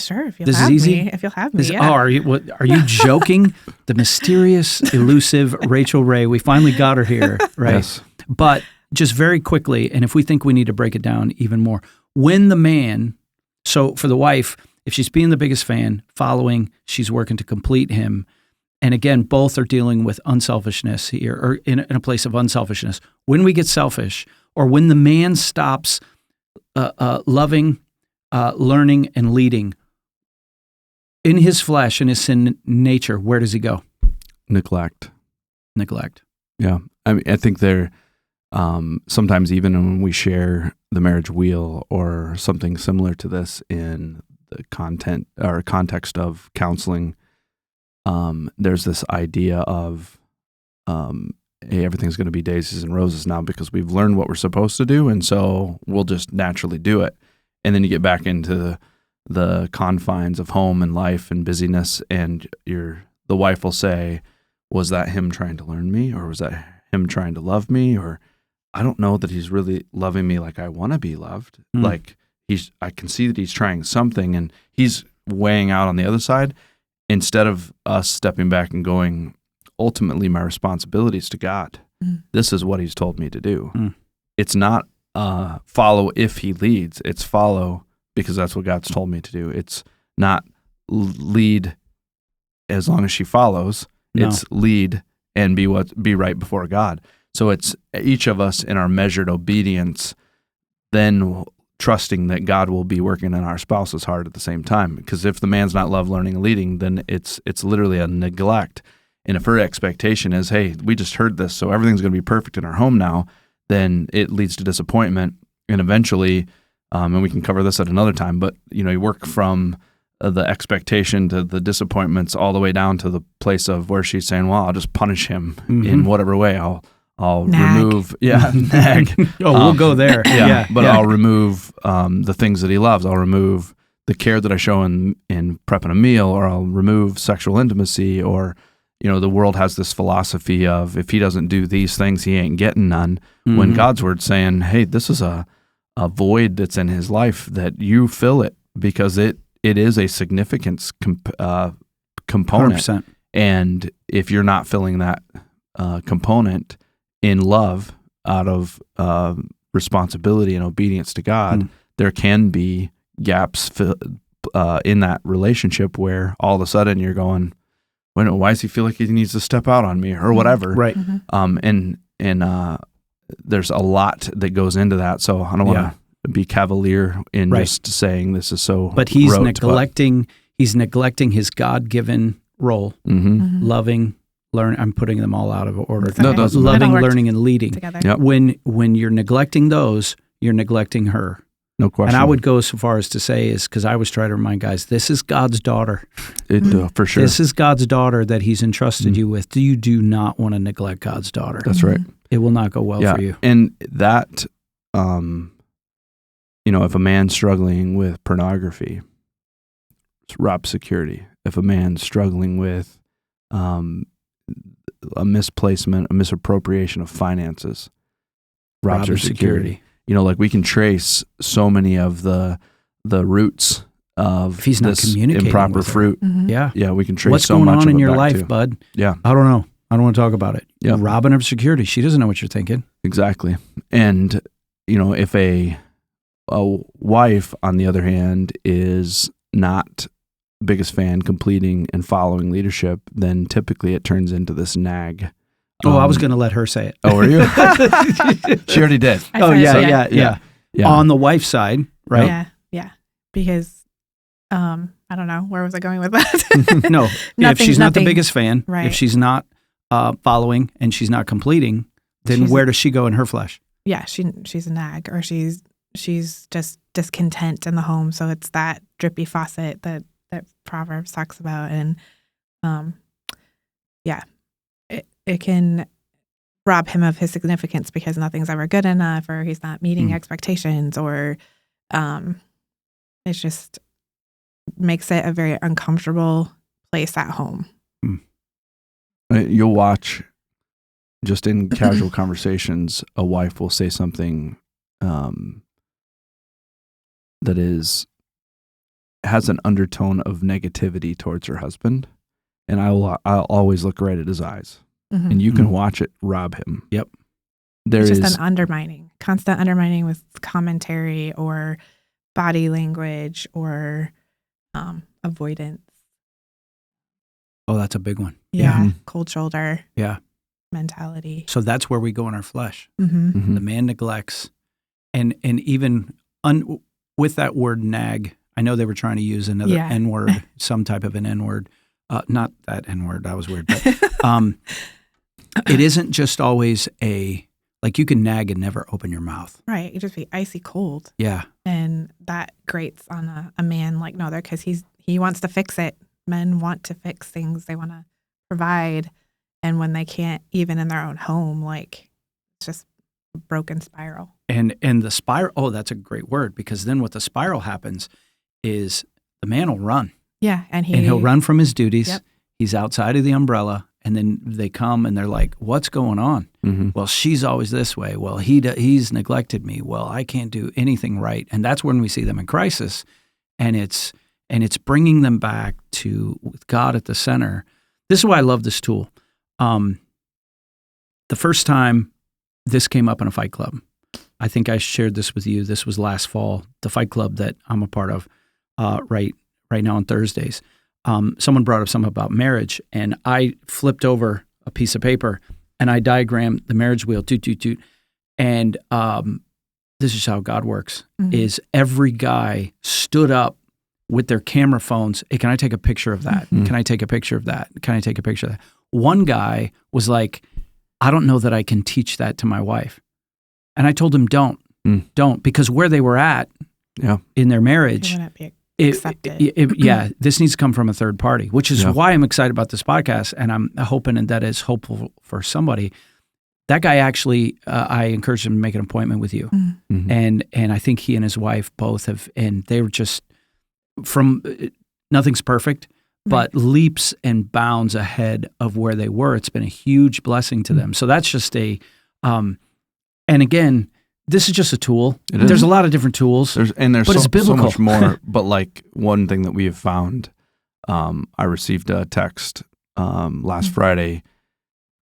Sure, if you'll this have is easy? me. If you'll have me, Oh, are you joking? The mysterious, elusive Rachel Ray. We finally got her here, right? Yes. But just very quickly, and if we think we need to break it down even more, when the man, so for the wife, if she's being the biggest fan, following, she's working to complete him. And again, both are dealing with unselfishness here, or in a place of unselfishness. When we get selfish, or when the man stops loving, learning, and leading, in his flesh, in his sin nature, where does he go? Neglect. Yeah. I think there, sometimes even when we share the marriage wheel or something similar to this in the content or context of counseling, there's this idea of, hey, everything's going to be daisies and roses now because we've learned what we're supposed to do, and so we'll just naturally do it. And then you get back into the confines of home and life and busyness, and the wife will say, was that him trying to learn me, or was that him trying to love me? Or I don't know that he's really loving me like I want to be loved. Like I can see that he's trying something and he's weighing out on the other side, instead of us stepping back and going, ultimately my responsibility is to God. This is what he's told me to do. It's not follow if he leads. It's follow because that's what God's told me to do. It's not lead as long as she follows. No. It's lead and be right before God. So it's each of us in our measured obedience, then trusting that God will be working in our spouse's heart at the same time. Because if the man's not love, learning, and leading, then it's literally a neglect. And if her expectation is, hey, we just heard this, so everything's going to be perfect in our home now, then it leads to disappointment. And eventually, and we can cover this at another time, but you work from the expectation to the disappointments all the way down to the place of where she's saying, well, I'll just punish him in whatever way. I'll remove, nag. We'll go there. I'll remove the things that he loves. I'll remove the care that I show in prepping a meal, or I'll remove sexual intimacy, or the world has this philosophy of if he doesn't do these things, he ain't getting none. When God's word's saying, hey, this is a void that's in his life that you fill it, because it is a significance component. 100%. And if you're not filling that component in love out of responsibility and obedience to God, there can be gaps in that relationship where all of a sudden you're going, why does he feel like he needs to step out on me or whatever? Right. And there's a lot that goes into that. So I don't want to be cavalier in just saying this is so. But he's neglecting his God-given role, loving, learn. I'm putting them all out of order. No, those loving, learning, and leading. Together. When you're neglecting those, you're neglecting her. No question. And I would go so far as to say is, because I was trying to remind guys, this is God's daughter. For sure. This is God's daughter that he's entrusted you with. You do not want to neglect God's daughter. That's right. It will not go well for you. And that, if a man's struggling with pornography, it's rob security. If a man's struggling with a misplacement, a misappropriation of finances, robs your security. Like we can trace so many of the roots of if he's not this communicating improper with her. fruit. Yeah. We can trace What's so going much on of in it your back life, to. bud? Yeah. I don't know. I don't want to talk about it. Yeah. Robbing her security. She doesn't know what you're thinking. Exactly. And, if a wife, on the other hand, is not the biggest fan completing and following leadership, then typically it turns into this nag. I was going to let her say it. Oh, were you? She already did. Yeah. On the wife's side, right? Yeah. Because, I don't know. Where was I going with that? No. If she's not the biggest fan, right. If she's not following and she's not completing, then where does she go in her flesh? Yeah, she's a nag, or she's just discontent in the home. So it's that drippy faucet that Proverbs talks about. And, it can rob him of his significance because nothing's ever good enough, or he's not meeting expectations, or it just makes it a very uncomfortable place at home. You'll watch, just in casual conversations, a wife will say something that has an undertone of negativity towards her husband, and I'll always look right at his eyes. And you can watch it rob him. Yep. It's just an constant undermining with commentary or body language or avoidance. Oh, that's a big one. Yeah. Cold shoulder. Yeah. Mentality. So that's where we go in our flesh. Mm-hmm. The man neglects. And even with that word nag, I know they were trying to use another N-word, some type of an N-word. Not that N-word, that was weird. But it isn't just always like you can nag and never open your mouth. Right. You just be icy cold. Yeah. And that grates on a man like no other, because he wants to fix it. Men want to fix things. They want to provide. And when they can't, even in their own home, like it's just a broken spiral. And the spiral, that's a great word, because then what the spiral happens is the man will run. Yeah. And he'll run from his duties. Yep. He's outside of the umbrella. And then they come and they're like, what's going on? Well, she's always this way. Well, he's neglected me. Well, I can't do anything right. And that's when we see them in crisis. And it's bringing them back to with God at the center. This is why I love this tool. The first time this came up in a fight club, I think I shared this with you. This was last fall, the fight club that I'm a part of right now on Thursdays. Someone brought up something about marriage, and I flipped over a piece of paper and I diagrammed the marriage wheel, and this is how God works, is every guy stood up with their camera phones. Hey, can I take a picture of that? Can I take a picture of that? Can I take a picture of that? One guy was like, I don't know that I can teach that to my wife. And I told him, don't, because where they were at in their marriage, this needs to come from a third party, which is why I'm excited about this podcast, and I'm hoping that is hopeful for somebody. That guy actually, I encouraged him to make an appointment with you, and I think he and his wife both have, and they were just nothing's perfect, but leaps and bounds ahead of where they were. It's been a huge blessing to them. So that's just and again, this is just a tool. There's a lot of different tools. There's it's biblical. So much more. But like one thing that we have found, I received a text last Friday,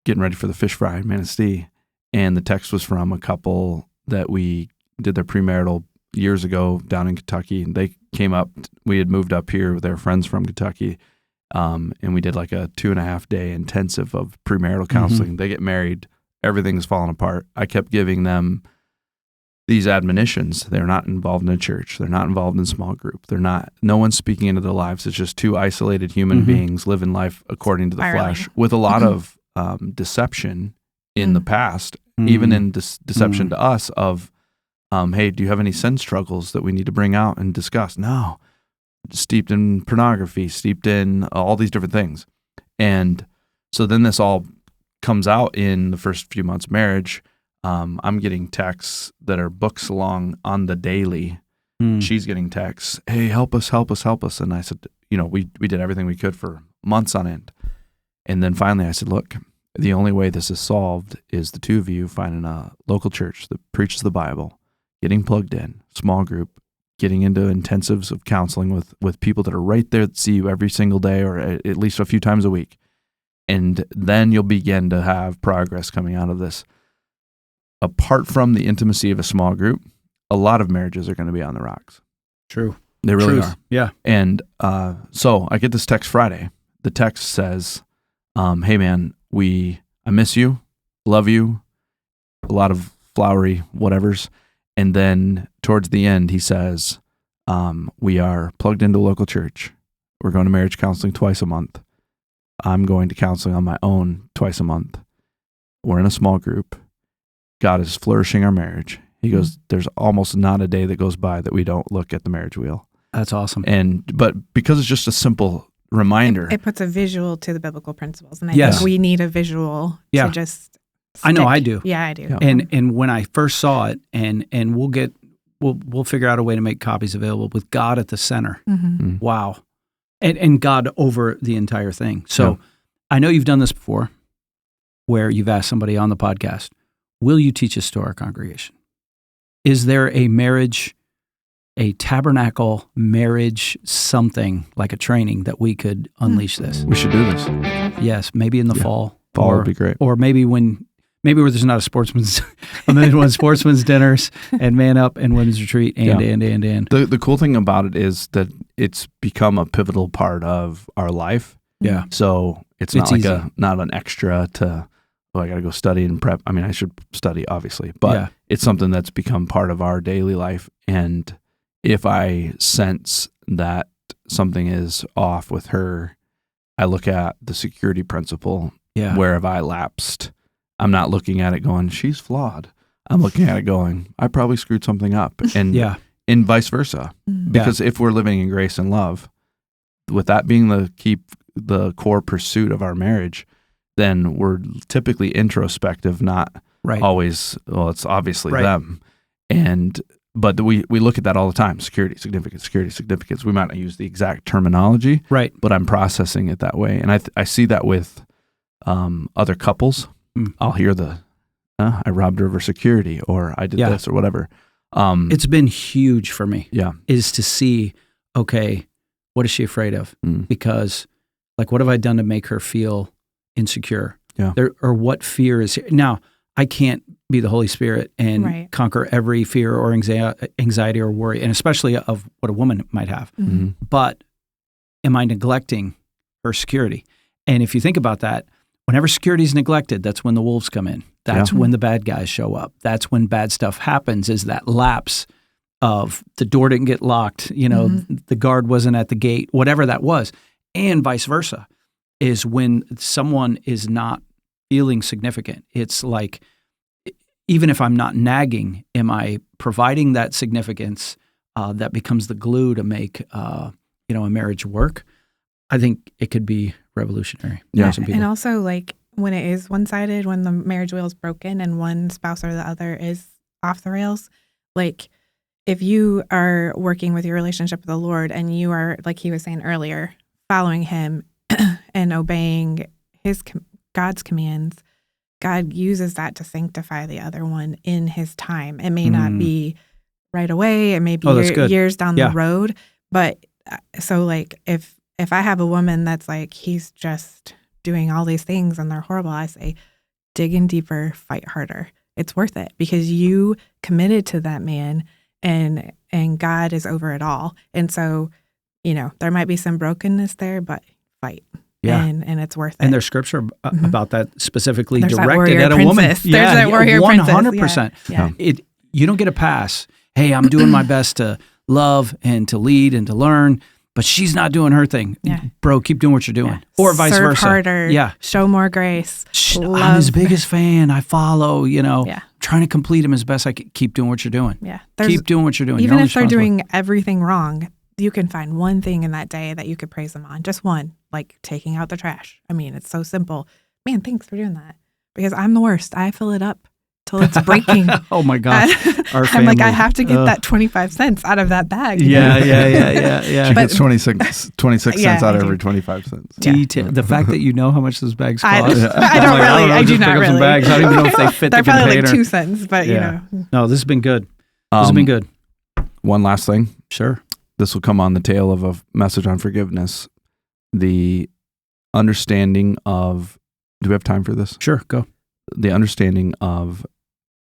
getting ready for the fish fry in Manistee, and the text was from a couple that we did their premarital years ago down in Kentucky. They came up. We had moved up here with their friends from Kentucky, and we did like a 2.5 day intensive of premarital counseling. They get married. Everything's falling apart. I kept giving them these admonitions. They're not involved in a church. They're not involved in a small group. No one's speaking into their lives. It's just two isolated human beings living life according to the flesh with a lot of deception in the past, even in deception to us of, hey, do you have any sin struggles that we need to bring out and discuss? No. Steeped in pornography, steeped in all these different things. And so then this all comes out in the first few months of marriage. I'm getting texts that are books long on the daily. She's getting texts, hey, help us. And I said, we did everything we could for months on end. And then finally I said, look, the only way this is solved is the two of you finding a local church that preaches the Bible, getting plugged in, small group, getting into intensives of counseling with people that are right there that see you every single day or at least a few times a week. And then you'll begin to have progress coming out of this. Apart from the intimacy of a small group, a lot of marriages are going to be on the rocks. True. They really are. Yeah. And so I get this text Friday. The text says, hey, man, I miss you, love you, a lot of flowery whatevers. And then towards the end, he says, we are plugged into a local church. We're going to marriage counseling twice a month. I'm going to counseling on my own twice a month. We're in a small group. God is flourishing our marriage. He goes, there's almost not a day that goes by that we don't look at the marriage wheel. That's awesome. But because it's just a simple reminder. It puts a visual to the biblical principles. And I Yes. think we need a visual to just stick. I know I do. Yeah, I do. Yeah. And when I first saw it, and we'll figure out a way to make copies available with God at the center. Wow. And God over the entire thing. So I know you've done this before where you've asked somebody on the podcast, will you teach this to our congregation? Is there a tabernacle marriage, something like a training that we could unleash this? We should do this. Yes, maybe in the fall. Fall would be great. Or maybe where there's not a sportsman's dinners and man up and women's retreat and. The cool thing about it is that it's become a pivotal part of our life. Yeah. So it's not not an extra to, I got to go study and prep. I mean, I should study obviously, but it's something that's become part of our daily life. And if I sense that something is off with her, I look at the security principle. Yeah. Where have I lapsed? I'm not looking at it going, she's flawed. I'm looking at it going, I probably screwed something up. And and vice versa. Because if we're living in grace and love, with that being the core pursuit of our marriage, then we're typically introspective, not always, well, it's obviously them. But we look at that all the time. Security, significance. We might not use the exact terminology, but I'm processing it that way. And I see that with other couples. I'll hear I robbed her of her security, or I did this or whatever. It's been huge for me. Yeah. Is to see, okay, what is she afraid of? Because like, what have I done to make her feel insecure? Yeah. Or what fear is here? Now, I can't be the Holy Spirit and conquer every fear or anxiety or worry, and especially of what a woman might have. But am I neglecting her security? And if you think about that, whenever security is neglected, that's when the wolves come in. That's when the bad guys show up. That's when bad stuff happens, is that lapse of the door didn't get locked, the guard wasn't at the gate, whatever that was. And vice versa, is when someone is not feeling significant. It's like, even if I'm not nagging, am I providing that significance that becomes the glue to make a marriage work? I think it could be revolutionary. Yeah, and also like when it is one-sided, when the marriage wheel is broken and one spouse or the other is off the rails, like if you are working with your relationship with the Lord and you are, like he was saying earlier, following him and obeying God's commands, God uses that to sanctify the other one in his time. It may not be right away. It may be years down the road. But so like if I have a woman that's like, he's just doing all these things and they're horrible, I say, dig in deeper, fight harder. It's worth it because you committed to that man and God is over it all. And so, there might be some brokenness there, but fight. Yeah. And it's worth it. And there's scripture about that specifically There's that directed warrior at a princess. woman. There's that warrior princess. 100%. Yeah. You don't get a pass. Hey, I'm doing my best to love and to lead and to learn, but she's not doing her thing. Yeah. Bro, keep doing what you're doing. Yeah. Or vice Serve versa. harder. Yeah. Show more grace. I'm his biggest fan. I follow, Yeah. trying to complete him as best I can. Keep doing what you're doing. Yeah. Keep doing what you're doing. Even You're if they're responsible. doing everything wrong, you can find one thing in that day that you could praise them on. Just one, like taking out the trash. I mean, it's so simple. Man, thanks for doing that. Because I'm the worst. I fill it up till it's breaking. Oh my God. Our I'm like, I family. have to get that 25 cents out of that bag. Yeah. She gets 26 cents Yeah, out I of do. every 25 cents. Detail. The fact that you know how much those bags cost. I don't I'm like, really. I do just not pick up some really. bags. I don't even know if they fit They're the probably container. like 2 cents, but Yeah. No, this has been good. This has been good. One last thing. Sure. This will come on the tail of a message on forgiveness. The understanding of, do we have time for this? Sure. Go. The understanding of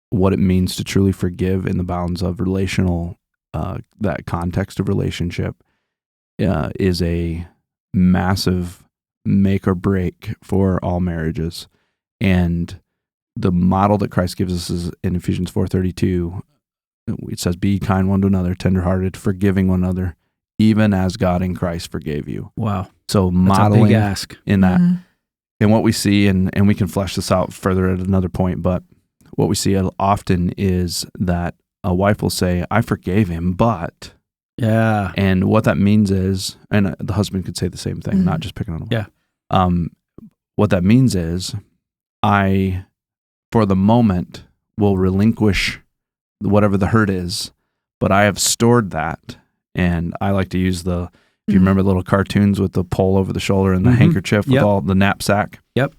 what it means to truly forgive in the bounds of relational, that context of relationship is a massive make or break for all marriages. And the model that Christ gives us is in Ephesians 4:32. It says, be kind one to another, tenderhearted, forgiving one another, even as God in Christ forgave you. Wow. So That's a modeling big ask. in that. Mhm. And what we see, and we can flesh this out further at another point, but what we see often is that a wife will say, I forgave him, but, Yeah. and what that means is, and the husband could say the same thing, Mhm. not just picking on him. Yeah. What that means is, I, for the moment, will relinquish whatever the hurt is, but I have stored that. And I like to use if you remember the little cartoons with the pole over the shoulder and the handkerchief with Yep. all the knapsack. Yep.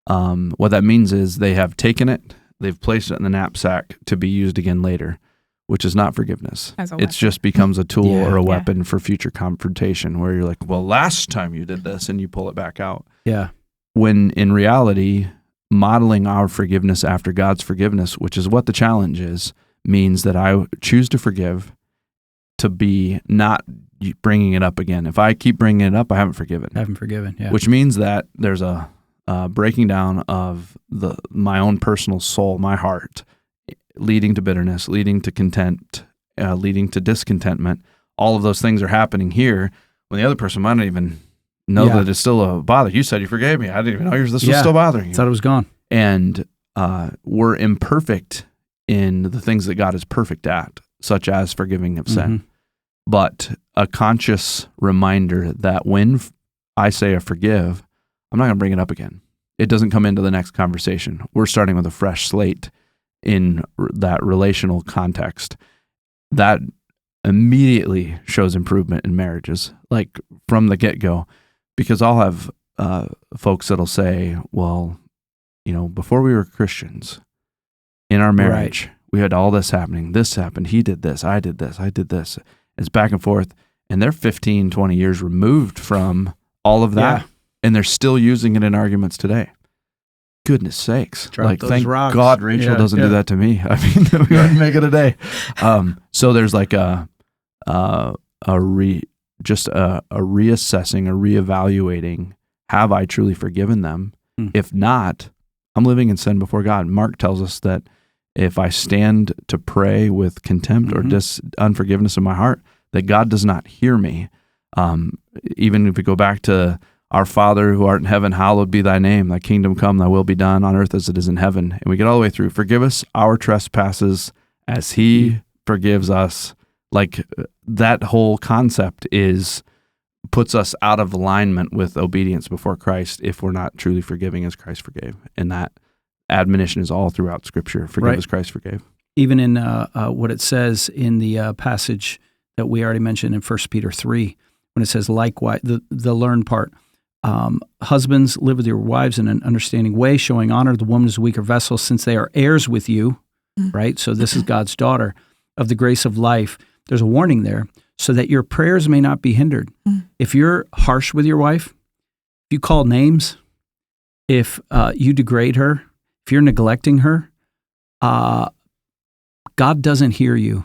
What that means is they have taken it, they've placed it in the knapsack to be used again later, which is not forgiveness. As a It weapon. just becomes a tool Yeah. or a Yeah. weapon for future confrontation where you're like, well, last time you did this, and you pull it back out. Yeah. When in reality, modeling our forgiveness after God's forgiveness, which is what the challenge is, means that I choose to forgive, to be not bringing it up again. If I keep bringing it up, I haven't forgiven. Haven't forgiven. Yeah. Which means that there's a breaking down of my own personal soul, my heart, leading to bitterness, leading to contempt, leading to discontentment. All of those things are happening here when the other person might not even know that it's still a bother. You said you forgave me. I didn't even know this was still bothering you. Thought it was gone. And we're imperfect in the things that God is perfect at, such as forgiving of sin. But a conscious reminder that when I say I forgive, I'm not going to bring it up again. It doesn't come into the next conversation. We're starting with a fresh slate in that relational context. That immediately shows improvement in marriages, like from the get-go, because I'll have folks that'll say, well, before we were Christians, in our marriage, we had all this happening. This happened. He did this. I did this. I did this. It's back and forth. And they're 15, 20 years removed from all of that. Yeah. And they're still using it in arguments today. Goodness sakes. Drop those thank rocks. God Rachel doesn't do that to me. I mean, we wouldn't make it a day. So there's like a reassessing, a reevaluating. Have I truly forgiven them? If not, I'm living in sin before God. Mark tells us that if I stand to pray with contempt or unforgiveness in my heart, that God does not hear me. Even if we go back to our Father who art in heaven, hallowed be thy name, thy kingdom come, thy will be done on earth as it is in heaven. And we get all the way through, forgive us our trespasses as he forgives us. Like that whole concept puts us out of alignment with obedience before Christ if we're not truly forgiving as Christ forgave. And that admonition is all throughout Scripture. Forgive as Christ forgave. Even in what it says in the passage that we already mentioned in 1 Peter 3, when it says likewise, the learn part, husbands, live with your wives in an understanding way, showing honor to the woman as a weaker vessel, since they are heirs with you, right? So this is God's daughter of the grace of life. There's a warning there, so that your prayers may not be hindered. If you're harsh with your wife, if you call names, if you degrade her, if you're neglecting her, God doesn't hear you.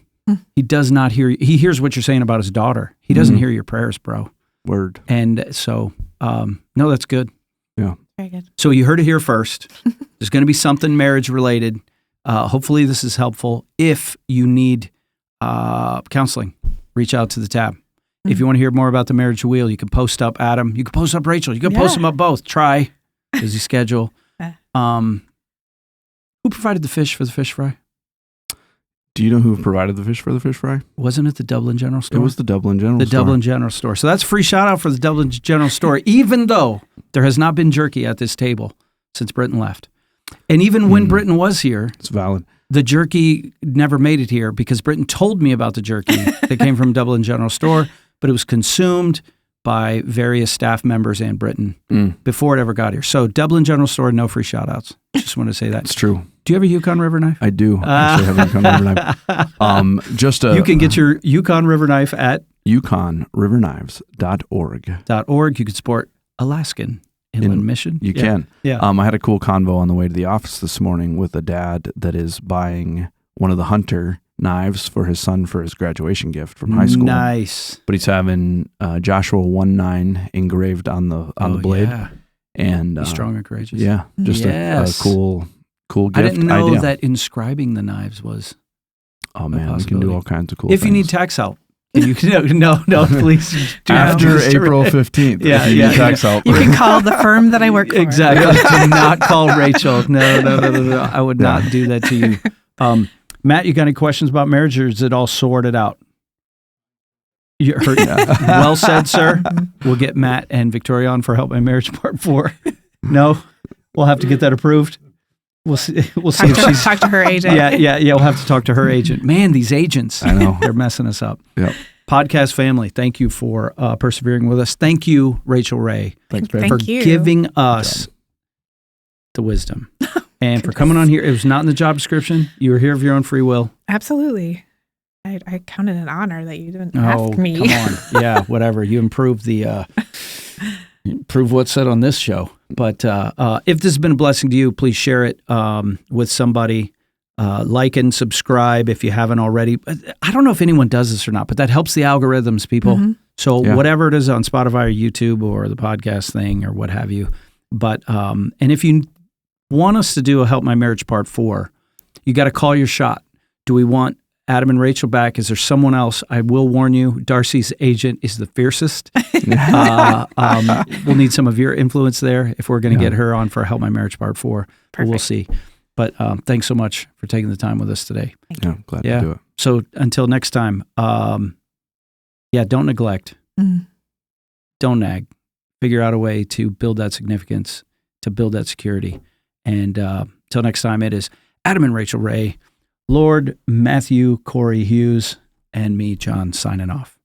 He does not hear. He hears what you're saying about his daughter. He doesn't hear your prayers, bro. Word. And so, no, that's good. Yeah. Very good. So you heard it here first. There's going to be something marriage related. Hopefully this is helpful. If you need counseling, reach out to the tab. If you want to hear more about the marriage wheel, you can post up Adam. You can post up Rachel. You can post them up both. Try. Busy schedule. Who provided the fish for the fish fry? Do you know who provided the fish for the fish fry? Wasn't it the Dublin General Store? It was the Dublin General Store. The Dublin General Store. So that's a free shout out for the Dublin General Store, even though there has not been jerky at this table since Britain left. And even when Britain was here, it's valid. The jerky never made it here because Britain told me about the jerky that came from Dublin General Store, but it was consumed by various staff members and Britain before it ever got here. So Dublin General Store, no free shout outs. Just want to say that. It's true. Do you have a Yukon River knife? I do actually have a Yukon River knife. You can get your Yukon River knife at yukonriverknives.org. You can support Alaskan Inland Mission. You can. Yeah. I had a cool convo on the way to the office this morning with a dad that is buying one of the Hunter knives for his son for his graduation gift from high school. Nice. But he's having Joshua 1:9 engraved on the blade. Yeah. And Be strong and courageous. Yeah. Just a cool gift. I didn't know idea. that inscribing the knives was. Oh man, we can do all kinds of cool If things. you need tax help, no, please. After April 15th. Yeah, if you need tax help. You can call the firm that I work for. Exactly. Do not call Rachel. No. I would not do that to you. Matt, you got any questions about marriage, or is it all sorted out? You heard, well said, sir. We'll get Matt and Victoria on for Help My Marriage Part 4. No? We'll have to get that approved. We'll see if she's... Talk to her agent. Yeah. We'll have to talk to her agent. Man, these agents. I know. They're messing us up. Yep. Podcast family, thank you for persevering with us. Thank you, Rachel Ray. Thanks, babe. For giving us the wisdom. And for coming on here. It was not in the job description. You were here of your own free will. Absolutely. I count it an honor that you didn't ask me. Come on. Yeah, whatever. You improved what's said on this show. But if this has been a blessing to you, please share it with somebody. Like and subscribe if you haven't already. I don't know if anyone does this or not, but that helps the algorithms, people. Mm-hmm. So whatever it is on Spotify or YouTube or the podcast thing or what have you. But and if you want us to do a Help My Marriage Part 4, you got to call your shot. Do we want Adam and Rachel back? Is there someone else? I will warn you, Darcy's agent is the fiercest. We'll need some of your influence there if we're going to get her on for Help My Marriage Part 4. But we'll see. But thanks so much for taking the time with us today. Yeah, glad to do it. So until next time, don't neglect. Don't nag. Figure out a way to build that significance, to build that security. And until next time, it is Adam and Rachel Ray, Lord Matthew Corey Hughes, and me, John, signing off.